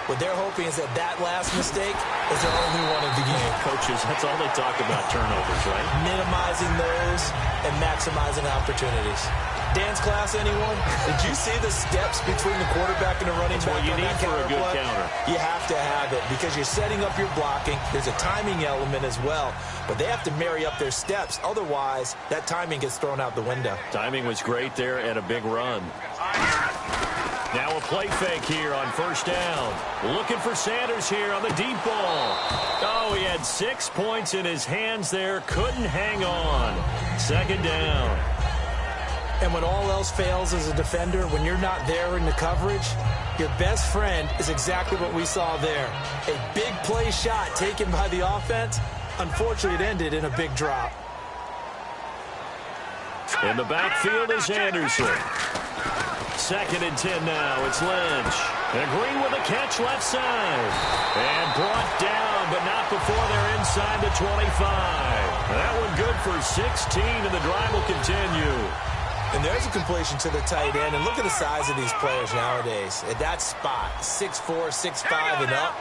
What they're hoping is that last mistake is their only one of the game. Coaches, that's all they talk about, turnovers, right? Minimizing those and maximizing opportunities. Dance class, anyone? Did you see the steps between the quarterback and the running back? That's what you need for a good counter. You have to have it because you're setting up your blocking. There's a timing element as well, but they have to marry up their steps. Otherwise, that timing gets thrown out the window. Timing was great there and a big run. Now a play fake here on first down. Looking for Sanders here on the deep ball. Oh, he had 6 points in his hands there. Couldn't hang on. Second down. And when all else fails as a defender, when you're not there in the coverage, your best friend is exactly what we saw there. A big play shot taken by the offense. Unfortunately, it ended in a big drop. In the backfield is Anderson. 2nd and 10 now. It's Lynch. And Green with a catch left side. And brought down, but not before they're inside the 25. That one good for 16, and the drive will continue. And there's a completion to the tight end. And look at the size of these players nowadays. At that spot, 6'4", 6'5", and up.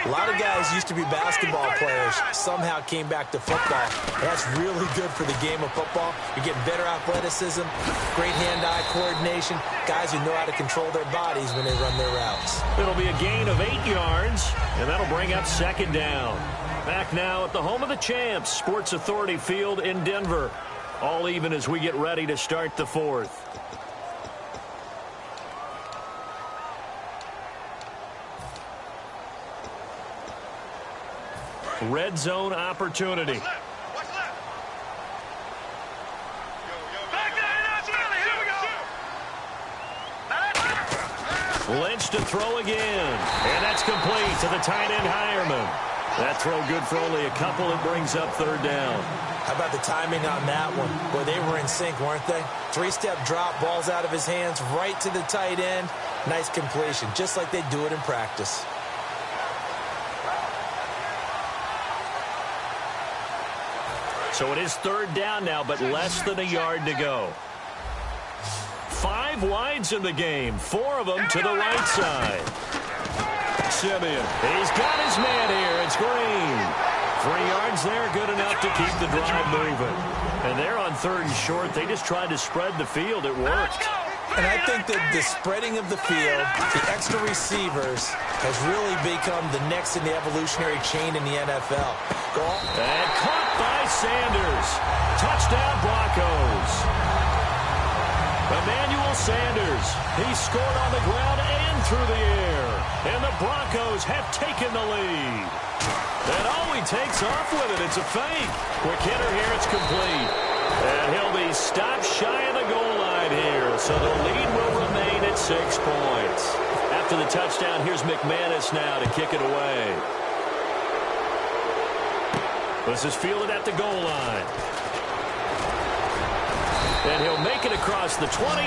A lot of guys used to be basketball players, somehow came back to football. That's really good for the game of football. You're getting better athleticism, great hand-eye coordination, guys who know how to control their bodies when they run their routes. It'll be a gain of 8 yards, and that'll bring up second down. Back now at the home of the champs, Sports Authority Field in Denver. All even as we get ready to start the 4th. Red zone opportunity. Lynch to throw again. And that's complete to the tight end, Hireman. That throw good for only a couple. It brings up third down. How about the timing on that one? Boy, they were in sync, weren't they? 3-step drop, balls out of his hands, right to the tight end. Nice completion, just like they do it in practice. So it is third down now, but less than a yard to go. 5 wides in the game, 4 of them to the right side. Simeon, he's got his man here. It's Green. 3 yards there, good enough to keep the drive moving. And they're on 3rd and short. They just tried to spread the field. It worked. And I think that the spreading of the field, the extra receivers, has really become the next in the evolutionary chain in the NFL. And caught by Sanders. Touchdown, Broncos. Emmanuel Sanders. He scored on the ground and through the air. And the Broncos have taken the lead. And he takes off with it. It's a fake. Quick hitter here. It's complete. And he'll be stopped shy of the goal line here. So the lead will remain at 6 points. after the touchdown. Here's McManus now to kick it away. This is fielded at the goal line. And he'll make it across the 20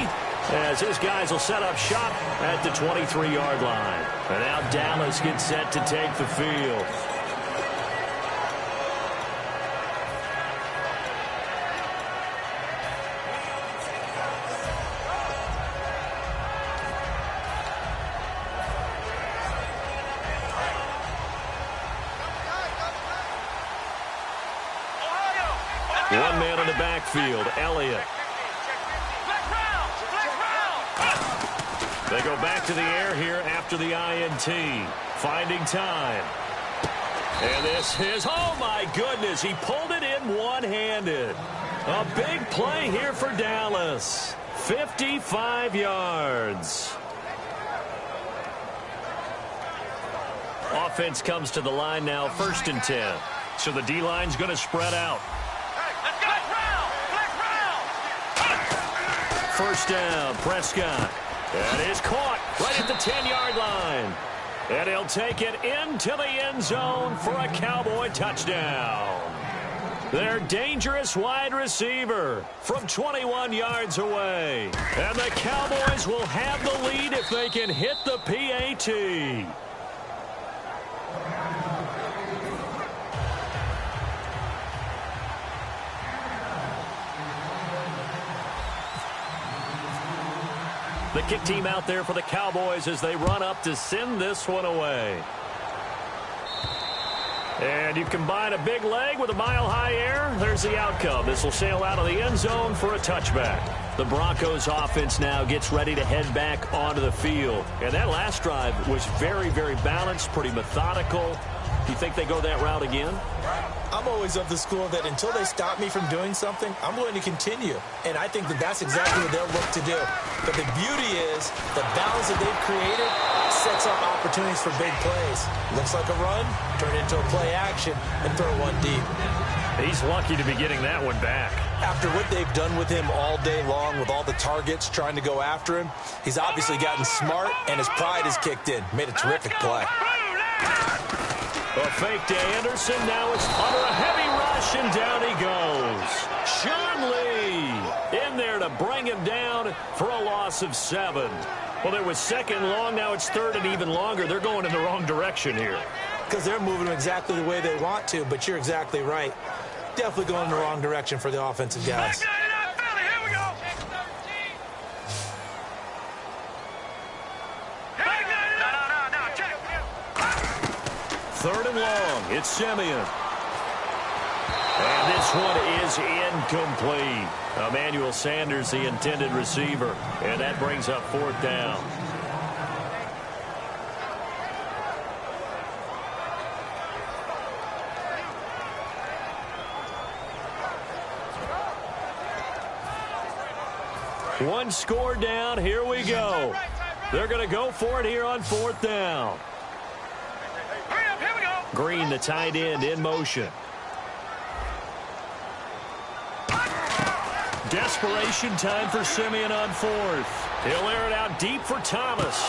as his guys will set up shop at the 23-yard line. And now Dallas gets set to take the field. One man in the backfield, Elliott. They go back to the air here after the INT. Finding time. And this is, oh my goodness, he pulled it in one-handed. A big play here for Dallas. 55 yards. Offense comes to the line now, 1st and 10. So the D-line's going to spread out. First down, Prescott. That is caught right at the 10-yard line. And he'll take it into the end zone for a Cowboy touchdown. Their dangerous wide receiver from 21 yards away. And the Cowboys will have the lead if they can hit the PAT. The kick team out there for the Cowboys as they run up to send this one away. And you combine a big leg with a mile-high air. There's the outcome. This will sail out of the end zone for a touchback. The Broncos offense now gets ready to head back onto the field. And that last drive was very, very balanced, pretty methodical. Do you think they go that route again? I'm always of the school that until they stop me from doing something, I'm going to continue. And I think that that's exactly what they'll look to do. But the beauty is the balance that they've created sets up opportunities for big plays. Looks like a run, turn it into a play action, and throw one deep. He's lucky to be getting that one back. After what they've done with him all day long with all the targets trying to go after him, he's obviously gotten smart, and his pride has kicked in. Made a terrific play. A fake to Anderson. Now it's under a heavy rush, and down he goes. Sean Lee in there to bring him down for a loss of 7. Well, there was 2nd long. Now it's 3rd and even longer. They're going in the wrong direction here. Because they're moving exactly the way they want to, but you're exactly right. Definitely going in the wrong direction for the offensive guys. Third and long. It's Simeon. And this one is incomplete. Emmanuel Sanders, the intended receiver. And that brings up 4th down. One score down. Here we go. They're going to go for it here on 4th down. Green, the tight end, in motion. Desperation time for Simeon on 4th. He'll air it out deep for Thomas.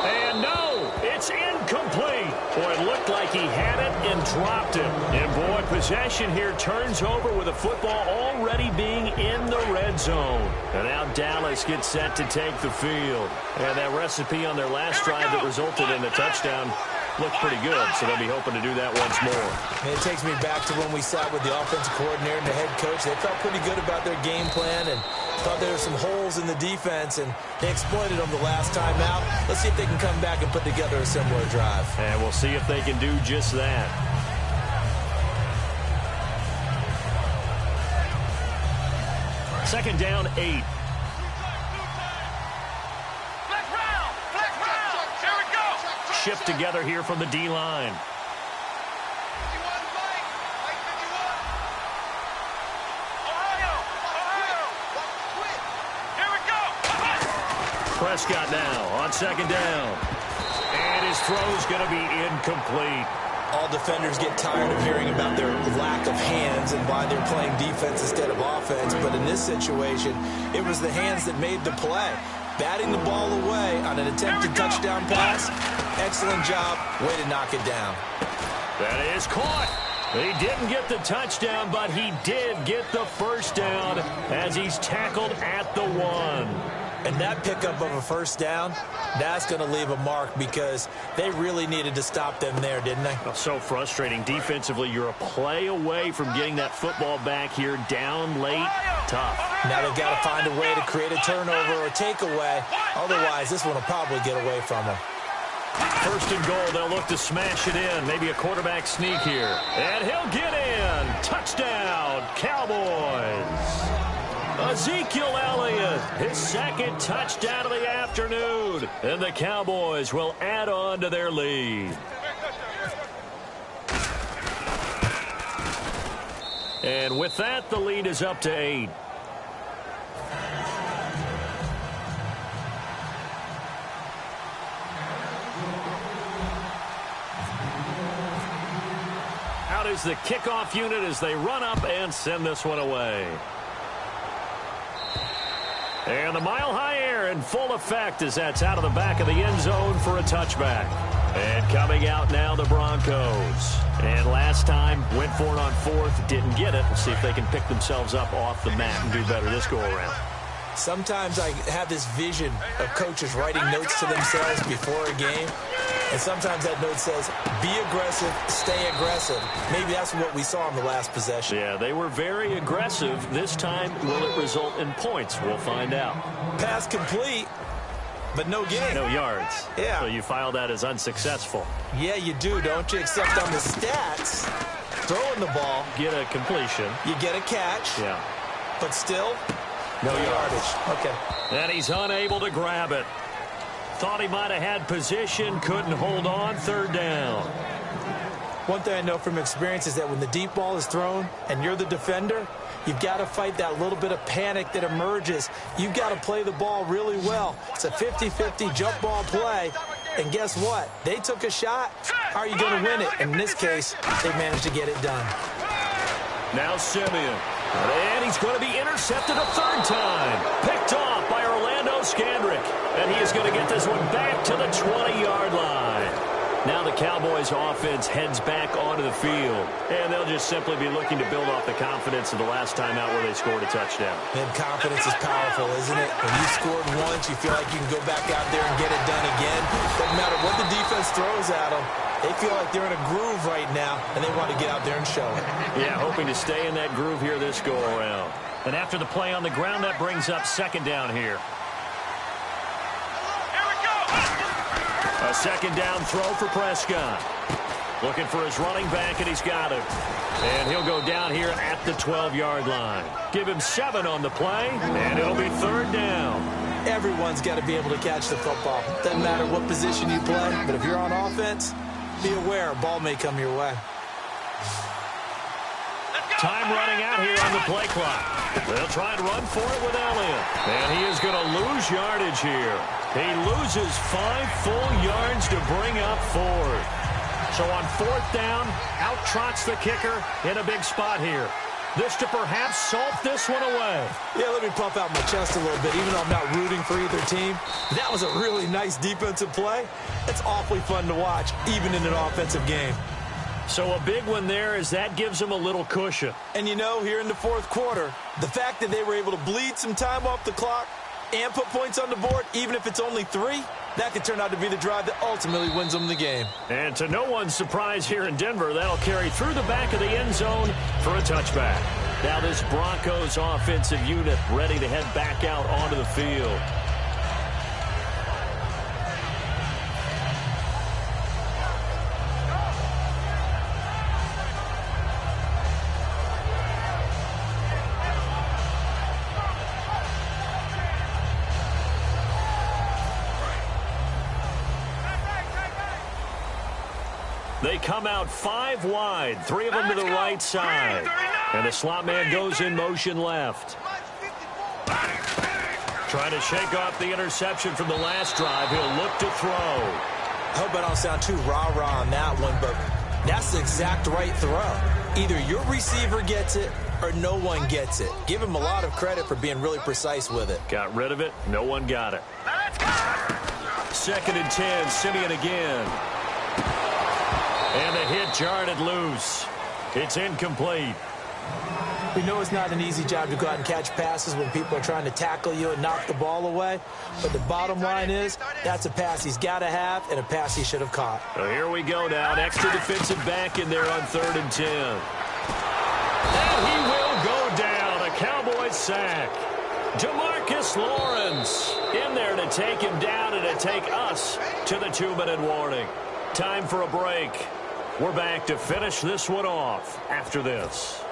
And no, it's incomplete. Boy, it looked like he had it and dropped it. And boy, possession here turns over with the football already being in the red zone. And now Dallas gets set to take the field. And that recipe on their last drive that resulted in a touchdown looked pretty good, so they'll be hoping to do that once more. And it takes me back to when we sat with the offensive coordinator and the head coach. They felt pretty good about their game plan and thought there were some holes in the defense, and they exploited them the last time out. Let's see if they can come back and put together a similar drive. And we'll see if they can do just that. Second down, 8. Shift together here from the D-line. Prescott now on 2nd down. And his throw's going to be incomplete. All defenders get tired of hearing about their lack of hands and why they're playing defense instead of offense. But in this situation, it was the hands that made the play. batting the ball away on an attempted touchdown pass. Excellent job. Way to knock it down. That is caught. He didn't get the touchdown, but he did get the first down as he's tackled at the 1. And that pickup of a first down, that's going to leave a mark because they really needed to stop them there, didn't they? Oh, so frustrating. Defensively, you're a play away from getting that football back here down late. Tough. Now they've got to find a way to create a turnover or takeaway. Otherwise, this one will probably get away from them. First and goal, they'll look to smash it in. Maybe a quarterback sneak here. And he'll get in. Touchdown, Cowboys. Ezekiel Elliott, his second touchdown of the afternoon. And the Cowboys will add on to their lead. And with that, the lead is up to 8. Out is the kickoff unit as they run up and send this one away. And the mile-high air in full effect as that's out of the back of the end zone for a touchback. And coming out now, the Broncos. And last time, went for it on 4th, didn't get it. We'll see if they can pick themselves up off the mat and do better this go-around. Sometimes I have this vision of coaches writing notes to themselves before a game. And sometimes that note says, be aggressive, stay aggressive. Maybe that's what we saw in the last possession. Yeah, they were very aggressive. This time, will it result in points? We'll find out. Pass complete, but no gain. No yards. Yeah. So you file that as unsuccessful. Yeah, you do, don't you? Except on the stats, throwing the ball. Get a completion. You get a catch. Yeah. But still, no yardage. Okay. And he's unable to grab it. Thought he might have had position, couldn't hold on, 3rd down. One thing I know from experience is that when the deep ball is thrown and you're the defender, you've got to fight that little bit of panic that emerges. You've got to play the ball really well. It's a 50-50 jump ball play. And guess what? They took a shot. How are you going to win it? In this case, they managed to get it done. Now Simeon. And he's going to be intercepted a 3rd time. Picked off by Orlando Scandrick. And he is going to get this one back to the 20-yard line. Now the Cowboys offense heads back onto the field. And they'll just simply be looking to build off the confidence of the last time out where they scored a touchdown. And confidence is powerful, isn't it? When you scored once, you feel like you can go back out there and get it done again. Doesn't matter what the defense throws at them. They feel like they're in a groove right now, and they want to get out there and show it. Yeah, hoping to stay in that groove here this go-around. And after the play on the ground, that brings up 2nd down here. A 2nd down throw for Prescott. Looking for his running back, and he's got it. And he'll go down here at the 12-yard line. Give him 7 on the play, and it'll be 3rd down. Everyone's got to be able to catch the football. Doesn't matter what position you play, but if you're on offense, be aware a ball may come your way. Time running out here on the play clock. They'll try and run for it with Elliott. And he is going to lose yardage here. He loses 5 full yards to bring up 4th. So on 4th down, out trots the kicker in a big spot here. This to perhaps salt this one away. Yeah, let me puff out my chest a little bit, even though I'm not rooting for either team. That was a really nice defensive play. It's awfully fun to watch, even in an offensive game. So a big one there as that gives them a little cushion. And you know, here in the 4th quarter, the fact that they were able to bleed some time off the clock and put points on the board, even if it's only 3, that could turn out to be the drive that ultimately wins them the game. And to no one's surprise here in Denver, that'll carry through the back of the end zone for a touchback. Now this Broncos offensive unit ready to head back out onto the field. They come out 5 wide, 3 of them to the right side. And the slot man goes in motion left. Trying to shake off the interception from the last drive. He'll look to throw. I hope I don't sound too rah-rah on that one, but that's the exact right throw. Either your receiver gets it or no one gets it. Give him a lot of credit for being really precise with it. Got rid of it. No one got it. 2nd and 10. Simeon again. And the hit jarred it loose. It's incomplete. We know it's not an easy job to go out and catch passes when people are trying to tackle you and knock the ball away. But the bottom line is, that's a pass he's got to have and a pass he should have caught. Well, here we go now. An extra defensive back in there on 3rd and 10. And he will go down. A Cowboys sack. Demarcus Lawrence in there to take him down and to take us to the 2-minute warning. Time for a break. We're back to finish this one off after this.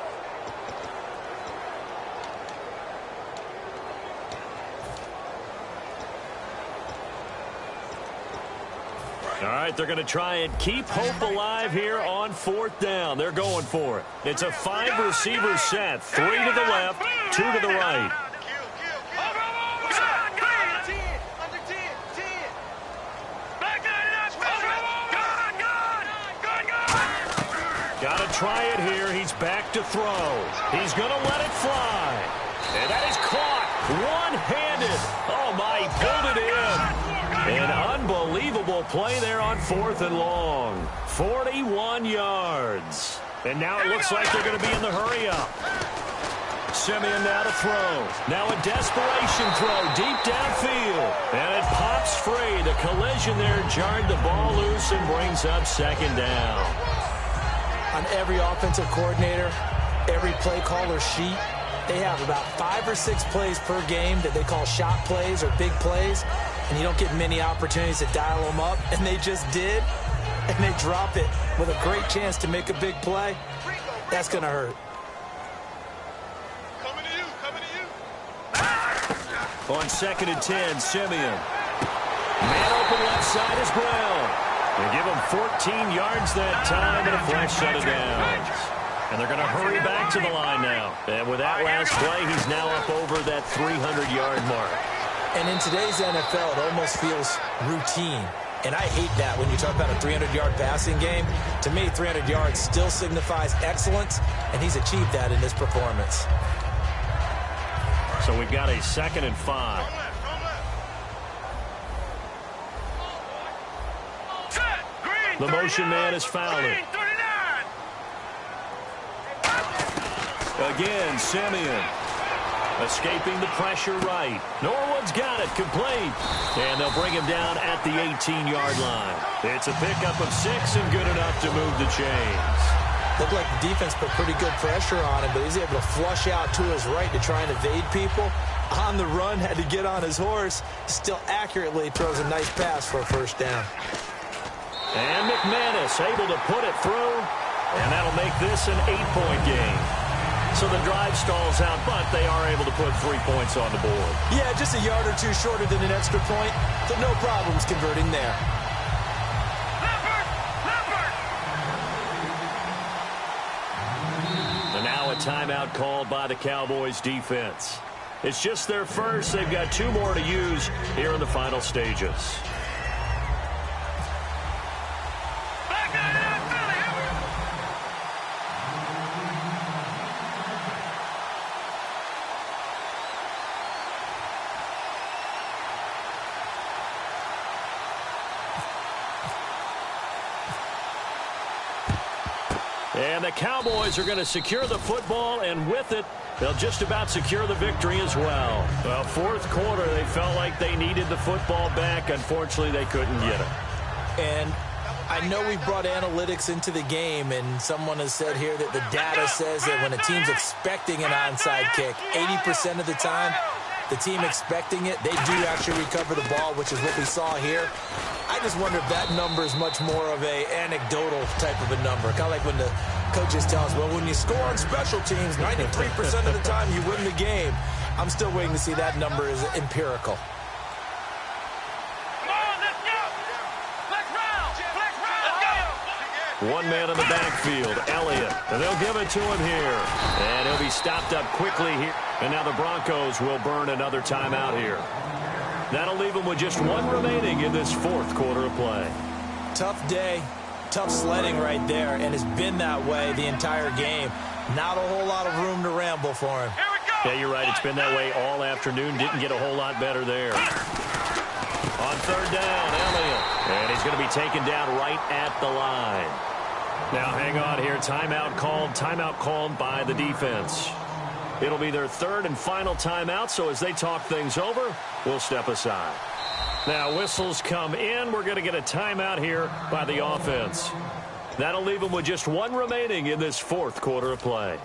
All right, they're going to try and keep hope alive here on 4th down. They're going for it. It's a 5-receiver set. 3 to the left, 2 to the right. Got to try it here. He's back to throw. He's going to let it fly. And that is caught one-handed. Oh, my, he pulled it in. An unbelievable play there on 4th and long. 41 yards. And now it looks like they're going to be in the hurry-up. Simeon now to throw. Now a desperation throw deep downfield. And it pops free. The collision there jarred the ball loose and brings up 2nd down. On every offensive coordinator, every play caller sheet, they have about 5 or 6 plays per game that they call shot plays or big plays. And you don't get many opportunities to dial them up. And they just did. And they drop it with a great chance to make a big play. That's going to hurt. Coming to you. On 2nd and 10, Simeon. Man open left side is Brown. They give him 14 yards that time and a fresh set of downs. And they're going to hurry back to the line now. And with that last play, he's now up over that 300-yard mark. And in today's NFL, it almost feels routine. And I hate that when you talk about a 300-yard passing game. To me, 300 yards still signifies excellence, and he's achieved that in this performance. So we've got a 2nd and 5. The motion man is Fowler. Again, Simeon. Escaping the pressure right. Norwood's got it, complete. And they'll bring him down at the 18-yard line. It's a pickup of 6 and good enough to move the chains. Looked like the defense put pretty good pressure on him, but he's able to flush out to his right to try and evade people. On the run, had to get on his horse. Still accurately throws a nice pass for a 1st down. And McManus able to put it through. And that'll make this an 8-point game. So the drive stalls out, but they are able to put 3 points on the board. Yeah, just a yard or 2 shorter than an extra point, so no problems converting there. And now a timeout called by the Cowboys defense. It's just their first. They've got 2 more to use here in the final stages. And the Cowboys are going to secure the football, and with it, they'll just about secure the victory as well. Well, 4th quarter, they felt like they needed the football back. Unfortunately, they couldn't get it. And I know we brought analytics into the game, and someone has said here that the data says that when a team's expecting an onside kick, 80% of the time, the team expecting it, they do actually recover the ball, which is what we saw here. I just wonder if that number is much more of a anecdotal type of a number. Kind of like when the coaches tell us, well, when you score on special teams, 93% of the time you win the game. I'm still waiting to see that number is empirical. One man in the backfield, Elliott, and they'll give it to him here. And he'll be stopped up quickly here. And now the Broncos will burn another timeout here. That'll leave them with just 1 remaining in this 4th quarter of play. Tough day, tough sledding right there, and it's been that way the entire game. Not a whole lot of room to ramble for him. Here we go. Yeah, you're right. It's been that way all afternoon. Didn't get a whole lot better there. On third down, Elliott. And he's going to be taken down right at the line. Now, hang on here. Timeout called by the defense. It'll be their third and final timeout, so as they talk things over, we'll step aside. Now, whistles come in. We're going to get a timeout here by the offense. That'll leave them with just one remaining in this fourth quarter of play.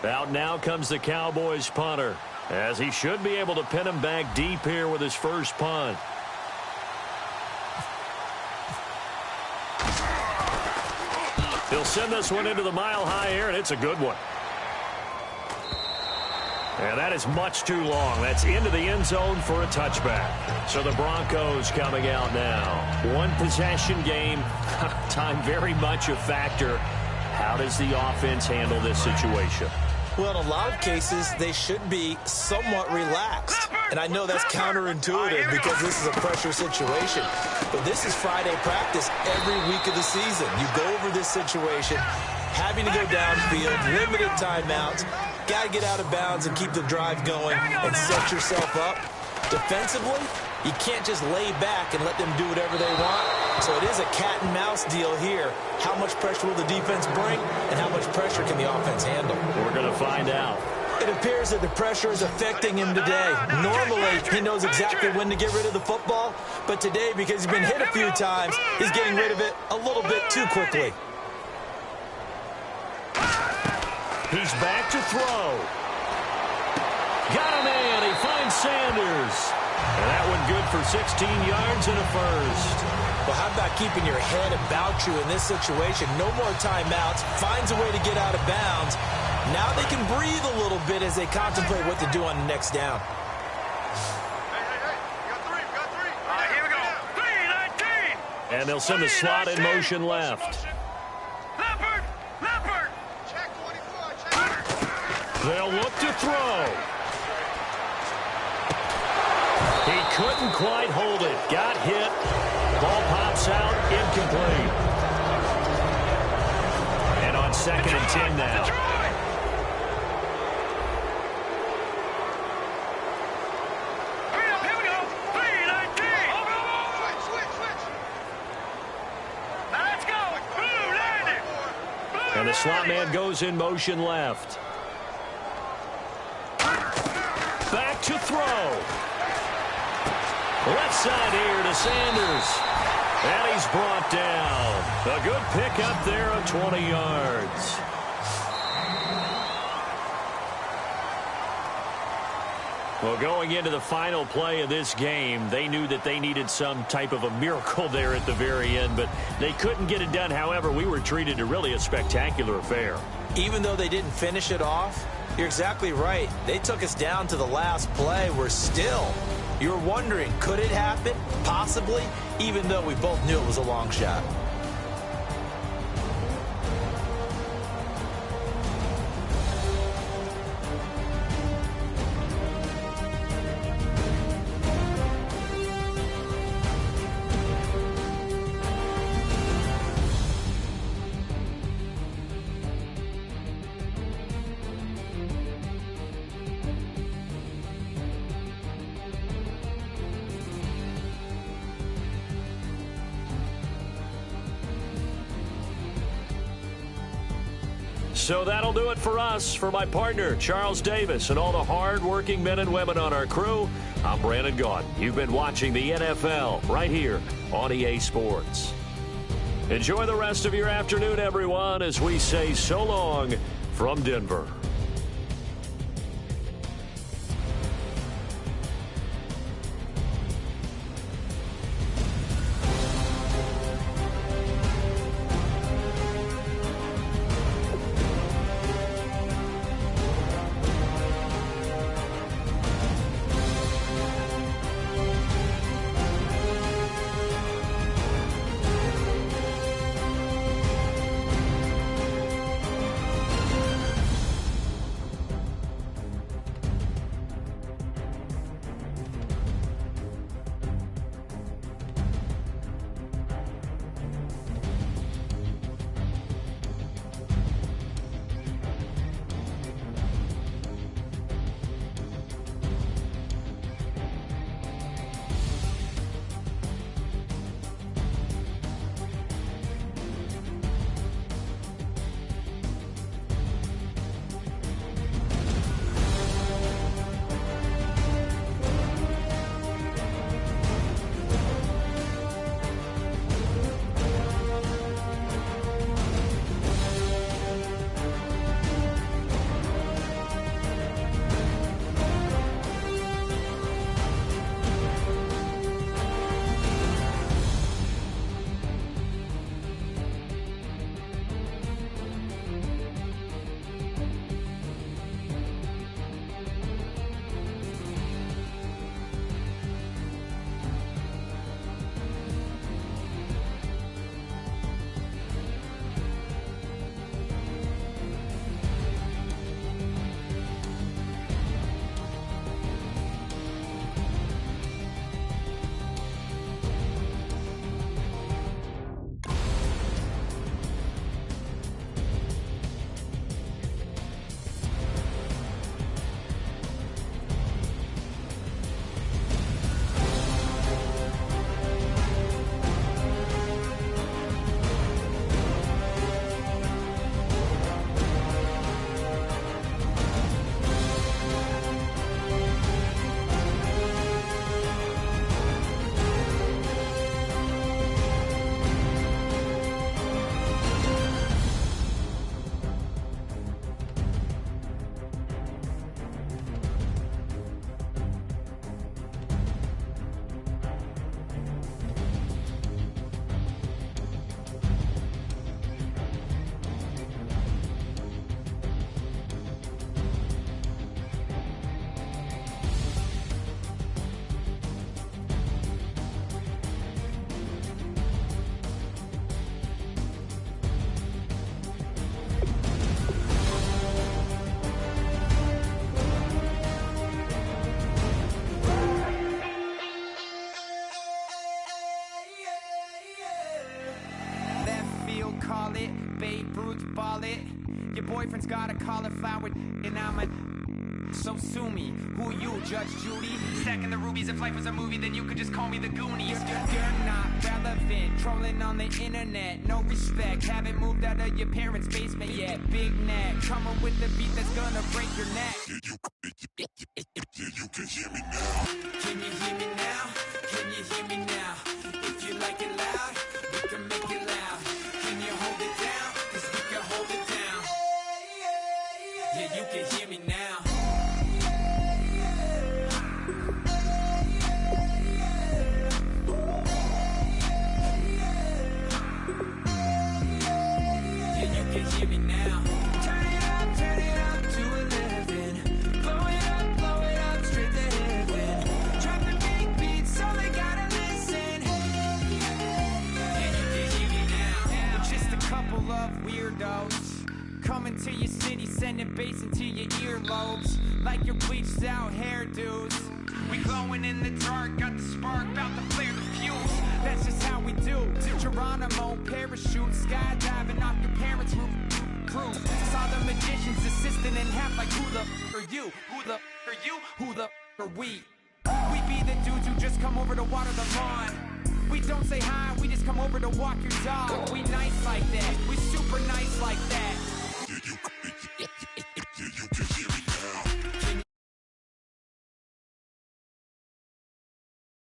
Out now comes the Cowboys punter, as he should be able to pin him back deep here with his first punt. He'll send this one into the mile-high air, and it's a good one. And that is much too long. That's into the end zone for a touchback. So the Broncos coming out now. One possession game. Time very much a factor. How does the offense handle this situation? Well, in a lot of cases, they should be somewhat relaxed. And I know that's counterintuitive because this is a pressure situation. But this is Friday practice every week of the season. You go over this situation, having to go downfield, limited timeouts, got to get out of bounds and keep the drive going and set yourself up. Defensively, you can't just lay back and let them do whatever they want. So it is a cat and mouse deal here. How much pressure will the defense bring, and how much pressure can the offense handle? We're going to find out. It appears that the pressure is affecting him today. Normally, he knows exactly when to get rid of the football, but today, because he's been hit a few times, he's getting rid of it a little bit too quickly. He's back to throw. Got a man. He finds Sanders. And that one good for 16 yards and a first. Well, how about keeping your head about you in this situation? No more timeouts. Finds a way to get out of bounds. Now they can breathe a little bit as they contemplate what to do on the next down. Hey, we got three. Here we go. 3-19. And they'll send the slot in motion left. Leopard. Check 24, check. They'll look to throw. He couldn't quite hold it. Got hit. Ball pops out. Incomplete. And on 2nd and 10 now. Here we go. 3-19. Switch. Now let's go. Blue landing. And the slot man goes in motion left. Back to throw. Left side here to Sanders. And he's brought down. A good pickup there of 20 yards. Well, going into the final play of this game, they knew that they needed some type of a miracle there at the very end, but they couldn't get it done. However, we were treated to really a spectacular affair. Even though they didn't finish it off, you're exactly right. They took us down to the last play. We're still, you're wondering, could it happen? Possibly, even though we both knew it was a long shot. So that'll do it for us. For my partner, Charles Davis, and all the hard-working men and women on our crew, I'm Brandon Gaudin. You've been watching the NFL right here on EA Sports. Enjoy the rest of your afternoon, everyone, as we say so long from Denver. call it, Babe Ruth ball it. Your boyfriend's got a cauliflower and I'm a... So sue me, who you, Judge Judy? Stacking the rubies, if life was a movie, then you could just call me the Goonies. You're not relevant, trolling on the internet, no respect. Haven't moved out of your parents' basement yet. Big neck, coming with the beat that's gonna break your neck. You can hear me now. Can you hear me now? Can you hear me now? If you like it loud, we can make it loud. Can you hold it down? 'Cause we can hold it down. Yeah, you can hear me now. Yeah, you can hear me now. Turn it up to 11. Blow it up, straight to heaven. Drop the big beats, so they gotta listen. Yeah, you can hear me now. We're just a couple of weirdos coming to your city, sending bass into your earlobes like your bleached out hairdos. We glowing in the dark, got the spark, about to flare the fuse. That's just how we do. To Geronimo, parachute, skydiving off your parents' roof. Saw the magician's assistant in half like who the are you? Who the are you? Who the are we? We be the dudes who just come over to water the lawn. We don't say hi, we just come over to walk your dog. We nice like that, we super nice like that.